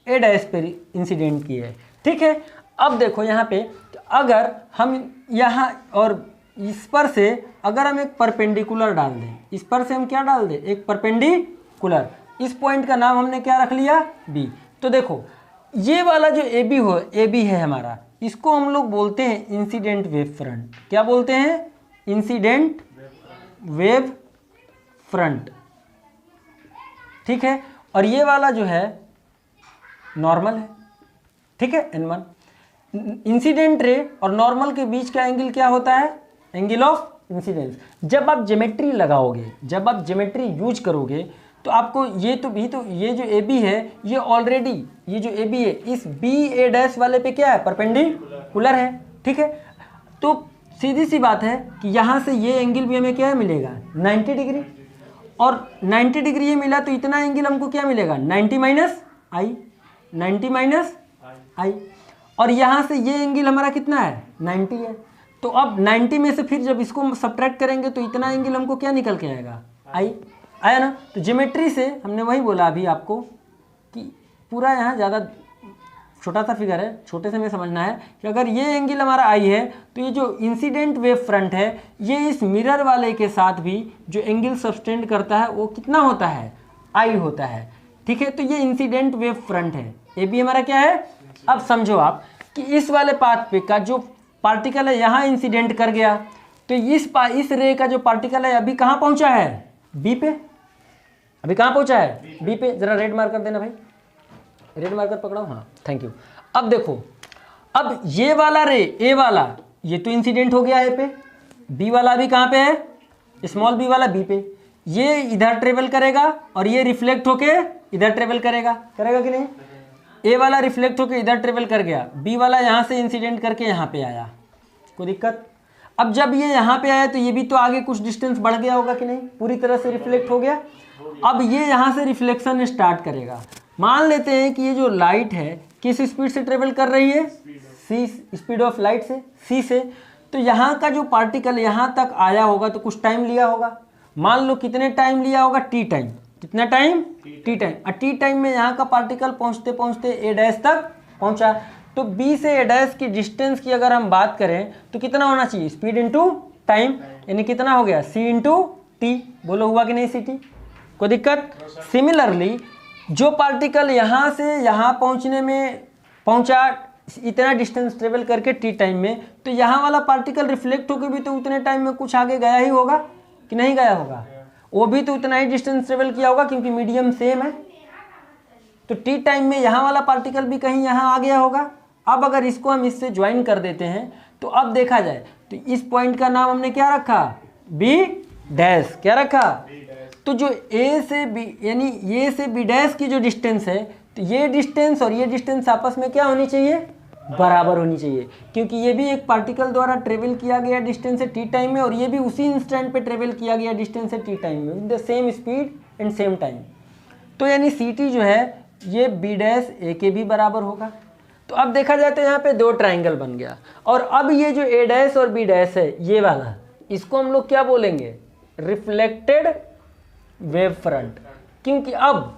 A' पे इंसिडेंट की है, ठीक है। अब देखो यहाँ पे, अगर हम यहाँ और इस पर से अगर हम एक परपेंडिकुलर डाल दें, इस पर से हम क्या डाल दें? एक परपेंडिकुलर। इस पॉइंट का नाम हमने क्या रख लिया? B। तो देखो ये वाला जो ए बी है हमारा, इसको हम लोग बोलते हैं इंसिडेंट वेव फ्रंट। क्या बोलते हैं? इंसिडेंट वेव फ्रंट, ठीक है। और ये वाला जो है नॉर्मल है, ठीक है, N1। इंसिडेंट रे और नॉर्मल के बीच का एंगल क्या होता है? Angle of incidence. जब आप ज्योमेट्री लगाओगे, जब आप ज्योमेट्री यूज करोगे, तो आपको ये ये जो ए बी है, ये ऑलरेडी ये जो ए बी है इस बी ए डैश वाले पे क्या है? परपेंडिकुलर है, ठीक है। तो सीधी सी बात है कि यहाँ से ये एंगल भी हमें क्या है मिलेगा? 90 डिग्री। और 90 डिग्री ये मिला तो इतना एंगल हमको क्या मिलेगा? 90 माइनस आई, 90 माइनस आई। और यहाँ से ये एंगल हमारा कितना है? 90 है। तो अब 90 में से फिर जब इसको सब्ट्रैक्ट करेंगे तो इतना एंगल हमको क्या निकल के आएगा? आई। आया ना? तो ज्योमेट्री से हमने वही बोला अभी आपको कि पूरा यहाँ ज़्यादा छोटा सा फिगर है, छोटे से में समझना है कि अगर ये एंगल हमारा आई है तो ये जो इंसिडेंट वेव फ्रंट है ये इस मिरर वाले के साथ भी जो एंगल सब्सटेंड करता है वो कितना होता है? आई होता है, ठीक है। तो ये इंसिडेंट वेव फ्रंट है। ए बी हमारा क्या है? अब समझो आप कि इस वाले पाथ पे का जो पार्टिकल है यहाँ इंसिडेंट कर गया, तो इस रे का जो पार्टिकल है अभी कहाँ पहुँचा है? बी पे। अभी कहाँ पहुँचा है? बी पे। जरा रेड मार्कर देना भाई, रेड मार्कर पकड़ाओ, हाँ थैंक यू। अब देखो, अब ये वाला रे ए वाला ये तो इंसिडेंट हो गया ए पे, बी वाला अभी कहाँ पे है? स्मॉल बी वाला बी पे। ये इधर ट्रेवल करेगा और ये रिफ्लेक्ट होके इधर ट्रेवल करेगा, करेगा कि नहीं? ए वाला रिफ्लेक्ट होके इधर ट्रेवल कर गया, बी वाला यहाँ से इंसिडेंट करके यहाँ पे आया, कोई दिक्कत? अब जब ये यहाँ पे आया तो ये भी तो आगे कुछ डिस्टेंस बढ़ गया होगा कि नहीं? पूरी तरह से रिफ्लेक्ट हो गया। अब ये यहाँ से रिफ्लेक्शन स्टार्ट करेगा। मान लेते हैं कि ये जो लाइट है किस स्पीड से ट्रेवल कर रही है? सी, स्पीड ऑफ लाइट से, सी से। तो यहाँ का जो पार्टिकल यहाँ तक आया होगा तो कुछ टाइम लिया होगा। मान लो कितने टाइम लिया होगा? T time. कितना टाइम? T time. और टी टाइम में यहाँ का पार्टिकल पहुँचते पहुँचते ए डैश तक पहुँचा। तो बी से ए डैश की डिस्टेंस की अगर हम बात करें तो कितना होना चाहिए? स्पीड इंटू टाइम, यानी कितना हो गया? सी इंटू टी। बोलो हुआ कि नहीं सी टी? कोई दिक्कत? सिमिलरली जो पार्टिकल यहाँ से यहाँ पहुँचने में पहुँचा इतना डिस्टेंस ट्रेवल करके टी टाइम में, तो यहाँ वाला पार्टिकल रिफ्लेक्ट होकर भी तो उतने टाइम में कुछ आगे गया ही होगा कि नहीं गया होगा? वो भी तो उतना ही डिस्टेंस ट्रेवल किया होगा क्योंकि मीडियम सेम है। तो टी टाइम में यहाँ वाला पार्टिकल भी कहीं यहाँ आ गया होगा। अब अगर इसको हम इससे ज्वाइन कर देते हैं तो अब देखा जाए तो इस पॉइंट का नाम हमने क्या रखा? B dash. क्या रखा? तो जो ए से बी यानी ए से बी डैश की जो डिस्टेंस है, तो ये डिस्टेंस और ये डिस्टेंस आपस में क्या होनी चाहिए? बराबर होनी चाहिए, क्योंकि ये भी एक पार्टिकल द्वारा ट्रेवल किया गया डिस्टेंस है टी टाइम में और ये भी उसी इंस्टेंट पे ट्रेवल किया गया डिस्टेंस है टी टाइम में, with the same speed and same time. तो यानी सी टी जो है ये बी डैश ए के भी बराबर होगा। तो अब देखा जाए तो यहाँ पे दो ट्राइंगल बन गया। और अब ये जो ए डैश और बी डैश है ये वाला, इसको हम लोग क्या बोलेंगे? Reflected wave front. क्योंकि अब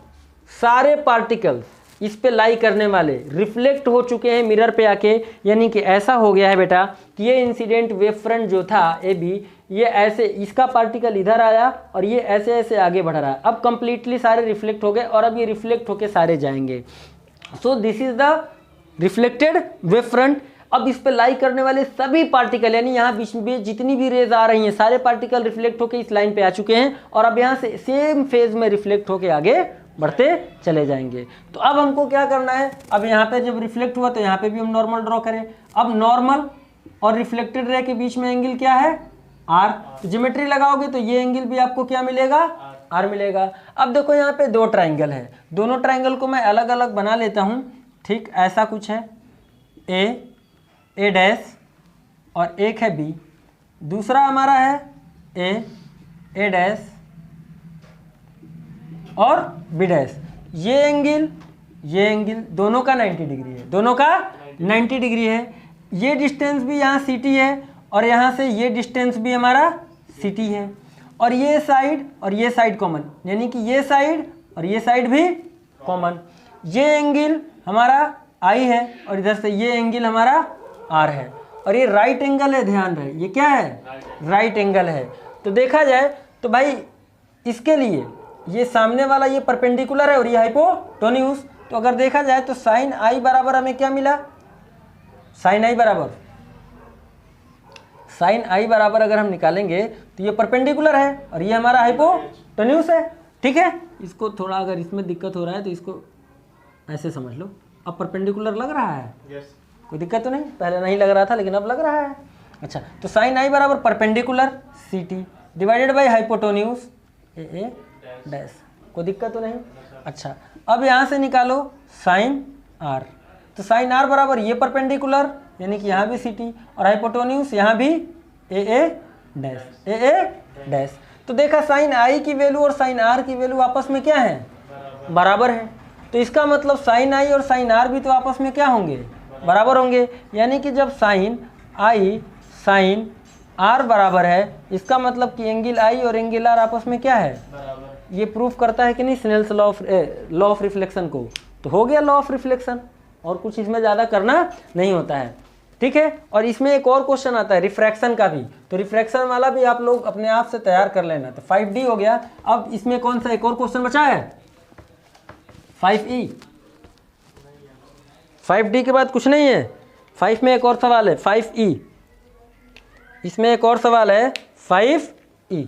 सारे पार्टिकल्स इस पे लाई करने वाले रिफ्लेक्ट हो चुके हैं मिरर पे आके, यानी कि ऐसा हो गया है बेटा कि ये इंसिडेंट वेव फ्रंट जो था ए बी, ये ऐसे इसका पार्टिकल इधर आया और ये ऐसे ऐसे आगे बढ़ रहा है। अब कंप्लीटली सारे रिफ्लेक्ट हो गए और अब ये रिफ्लेक्ट होके सारे जाएंगे। So this is the reflected wave front. अब इस पे लाई करने वाले सभी पार्टिकल यानी यहाँ बीच में जितनी भी रेज आ रही हैं सारे पार्टिकल रिफ्लेक्ट होके इस लाइन पे आ चुके हैं और अब यहाँ से सेम फेज में रिफ्लेक्ट होके आगे बढ़ते चले जाएंगे। तो अब हमको क्या करना है? अब यहाँ पे जब रिफ्लेक्ट हुआ तो यहाँ पे भी हम नॉर्मल ड्रॉ करें। अब नॉर्मल और रिफ्लेक्टेड रे के बीच में एंगल क्या है? आर। तो ज्योमेट्री लगाओगे तो ये एंगल भी आपको क्या मिलेगा? आर मिलेगा। अब देखो यहाँ पे दो ट्राइंगल है, दोनों ट्राइंगल को मैं अलग अलग बना लेता हूँ। ठीक, ऐसा कुछ है, ए डैश और एक है बी, दूसरा हमारा है ए डैश और बी डैश। ये एंगल दोनों का 90 डिग्री है, दोनों का 90 डिग्री है। ये डिस्टेंस भी यहाँ सी टी है और यहाँ से ये डिस्टेंस भी हमारा सी टी है और ये साइड कॉमन, यानी कि ये साइड और ये साइड भी कॉमन। ये एंगल हमारा आई है और इधर से ये एंगल हमारा आर है और ये राइट एंगल है, ध्यान रहे ये क्या है? राइट एंगल है। तो देखा जाए तो भाई इसके लिए ये सामने वाला ये परपेंडिकुलर है और ये हाइपोटेन्यूज, तो अगर देखा जाए तो साइन आई बराबर हमें क्या मिला, साइन आई बराबर अगर हम निकालेंगे तो ये परपेंडिकुलर है और ये हमारा हाइपोटेन्यूस है। ठीक है, इसको थोड़ा अगर इसमें दिक्कत हो रहा है तो इसको ऐसे समझ लो। अब परपेंडिकुलर लग रहा है, यस कोई दिक्कत तो नहीं, पहले नहीं लग रहा था लेकिन अब लग रहा है। अच्छा, तो साइन आई बराबर perpendicular C T divided by hypotenuse A dash, कोई दिक्कत तो नहीं। अच्छा, अब यहाँ से निकालो साइन आर, तो साइन आर बराबर ये परपेंडिकुलर यानी कि यहाँ भी सी टी और हाइपोटेन्यूस यहाँ भी ए डैश। तो देखा साइन आई की वैल्यू और साइन आर की वैल्यू आपस में क्या है, बराबर है। तो इसका मतलब साइन आई और साइन आर भी तो आपस में क्या होंगे, बराबर होंगे। यानी कि जब साइन आई साइन आर बराबर है, इसका मतलब कि एंगल आई और एंगल आर आपस में क्या है, बराबर। ये प्रूफ करता है कि नहीं स्नेल्स लॉ ऑफ रिफ्लेक्शन को। तो हो गया लॉ ऑफ रिफ्लेक्शन, और कुछ इसमें ज़्यादा करना नहीं होता है। ठीक है, और इसमें एक और क्वेश्चन आता है रिफ्रैक्शन का भी, तो रिफ्रैक्शन वाला भी आप लोग अपने आप से तैयार कर लेना। तो 5D हो गया। अब इसमें कौन सा एक और क्वेश्चन बचा है, 5E। 5D के बाद कुछ नहीं है, 5 में एक और सवाल है 5E। इसमें एक और सवाल है 5E।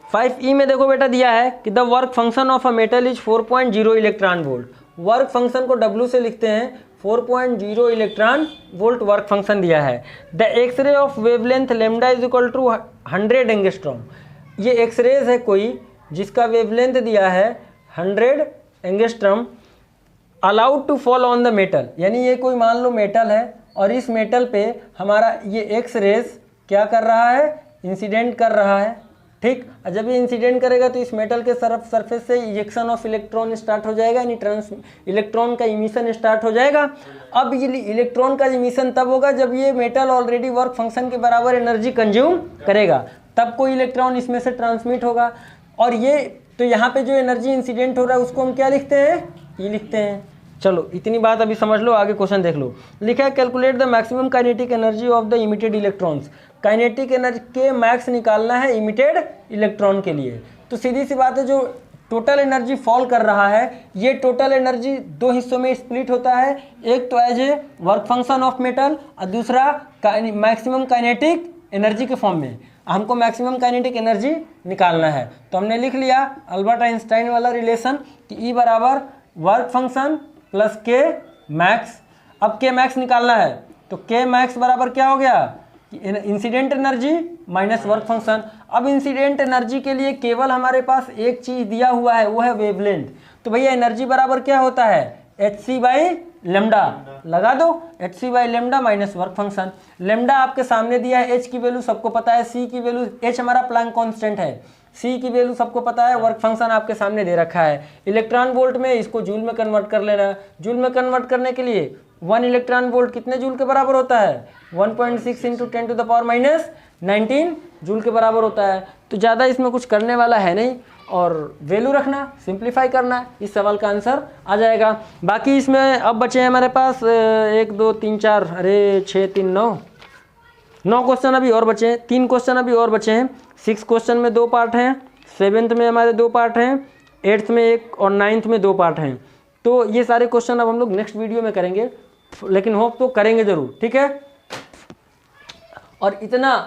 5E में देखो बेटा दिया है कि the work function of a metal is 4.0 electron volt. Work function को W से लिखते हैं, 4.0 इलेक्ट्रॉन वोल्ट वर्क फंक्शन दिया है। The x-ray of wavelength lambda is equal to 100 angstrom. ये एक्सरेज है कोई जिसका वेवलेंथ दिया है 100 angstrom, allowed to fall on the metal, यानी ये कोई मान लो मेटल है और इस मेटल पे हमारा ये एक्स रेज क्या कर रहा है, इंसिडेंट कर रहा है। ठीक, और जब ये इंसिडेंट करेगा तो इस मेटल के सरफेस से इजेक्शन ऑफ इलेक्ट्रॉन स्टार्ट हो जाएगा, यानी इलेक्ट्रॉन का इमिशन स्टार्ट हो जाएगा। अब ये इलेक्ट्रॉन का इमिशन तब होगा जब ये मेटल ऑलरेडी वर्क फंक्शन के बराबर एनर्जी कंज्यूम करेगा, तब कोई इलेक्ट्रॉन इसमें से ट्रांसमिट होगा। और ये तो यहाँ पे जो एनर्जी इंसिडेंट हो रहा है उसको हम क्या लिखते हैं, ये लिखते हैं। चलो इतनी बात अभी समझ लो, आगे क्वेश्चन देख लो। लिखा है calculate the maximum kinetic energy of the emitted electrons. Kinetic energy के मैक्स निकालना है इमिटेड इलेक्ट्रॉन के लिए। तो सीधी सी बात है, जो टोटल एनर्जी फॉल कर रहा है, ये टोटल एनर्जी दो हिस्सों में स्प्लिट होता है, एक तो as a work function of metal और दूसरा मैक्सिमम काइनेटिक एनर्जी के फॉर्म में। हमको मैक्सिमम काइनेटिक एनर्जी निकालना है, तो हमने लिख लिया अल्बर्ट आइंस्टाइन वाला रिलेशन कि E बराबर वर्क फंक्शन प्लस के मैक्स। अब के मैक्स निकालना है तो के मैक्स बराबर क्या हो गया, incident energy minus work function. अब इंसिडेंट एनर्जी के लिए केवल हमारे पास एक चीज़ दिया हुआ है, वो है वेवलेंथ। तो भैया एनर्जी बराबर क्या होता है, hc बाई लेमडा, लगा दो hc by lambda minus work function. Lambda आपके सामने दिया है, h की वैल्यू सबको पता है, c की वैल्यू, h हमारा प्लैंक कांस्टेंट है, c की वैल्यू सबको पता है, वर्क फंक्शन आपके सामने दे रखा है। इलेक्ट्रॉन वोल्ट में इसको जूल में कन्वर्ट कर लेना। जूल में कन्वर्ट करने के लिए 1 इलेक्ट्रॉन वोल्ट कितने जूल के बराबर होता है, 1.6 into 10 to the power minus 19 joule के बराबर होता है। तो ज़्यादा इसमें कुछ करने वाला है नहीं, और वैल्यू रखना, सिंप्लीफाई करना, इस सवाल का आंसर आ जाएगा। बाकी इसमें अब बचे हैं हमारे पास 1 2 3 4 अरे 6 3 9 क्वेश्चन अभी और बचे हैं, 3 क्वेश्चन अभी और बचे हैं। 6 क्वेश्चन में 2 पार्ट हैं, 7th में हमारे 2 पार्ट हैं, 8th में 1 और 9th में 2 पार्ट हैं। तो ये सारे क्वेश्चन अब हम लोग नेक्स्ट वीडियो में करेंगे, लेकिन होप तो करेंगे ज़रूर। ठीक है, और इतना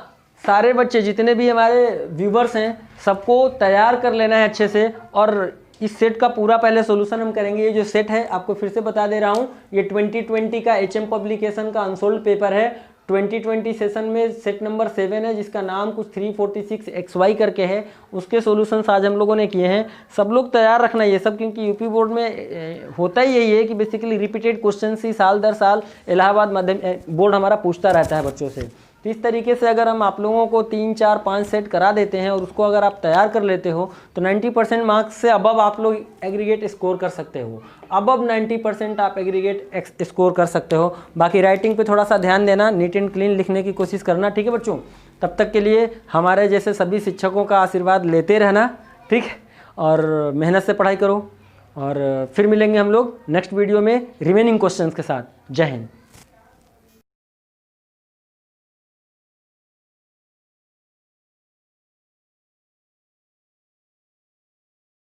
सारे बच्चे जितने भी हमारे व्यूवर्स हैं सबको तैयार कर लेना है अच्छे से। और इस सेट का पूरा पहले सॉल्यूशन हम करेंगे। ये जो सेट है आपको फिर से बता दे रहा हूँ, ये 2020 का HM पब्लिकेशन का अनसोल्ड पेपर है। 2020 सेशन में सेट नंबर 7 है, जिसका नाम कुछ 346XY करके है। उसके सॉल्यूशंस आज हम लोगों ने किए हैं। सब लोग तैयार रखना ये सब, क्योंकि यूपी बोर्ड में होता ही यही है कि बेसिकली रिपीटेड क्वेश्चन ही साल दर साल इलाहाबाद माध्यमिक बोर्ड हमारा पूछता रहता है बच्चों से। तो इस तरीके से अगर हम आप लोगों को 3 4 5 सेट करा देते हैं और उसको अगर आप तैयार कर लेते हो तो 90% मार्क्स से अबव आप लोग एग्रीगेट स्कोर कर सकते हो। अबव 90% आप एग्रीगेट स्कोर कर सकते हो। बाकी राइटिंग पे थोड़ा सा ध्यान देना, नीट एंड क्लीन लिखने की कोशिश करना। ठीक है बच्चों, तब तक के लिए हमारे जैसे सभी शिक्षकों का आशीर्वाद लेते रहना। ठीक, और मेहनत से पढ़ाई करो, और फिर मिलेंगे हम लोग नेक्स्ट वीडियो में रिमेनिंग क्वेश्चंस के साथ। जय हिंद।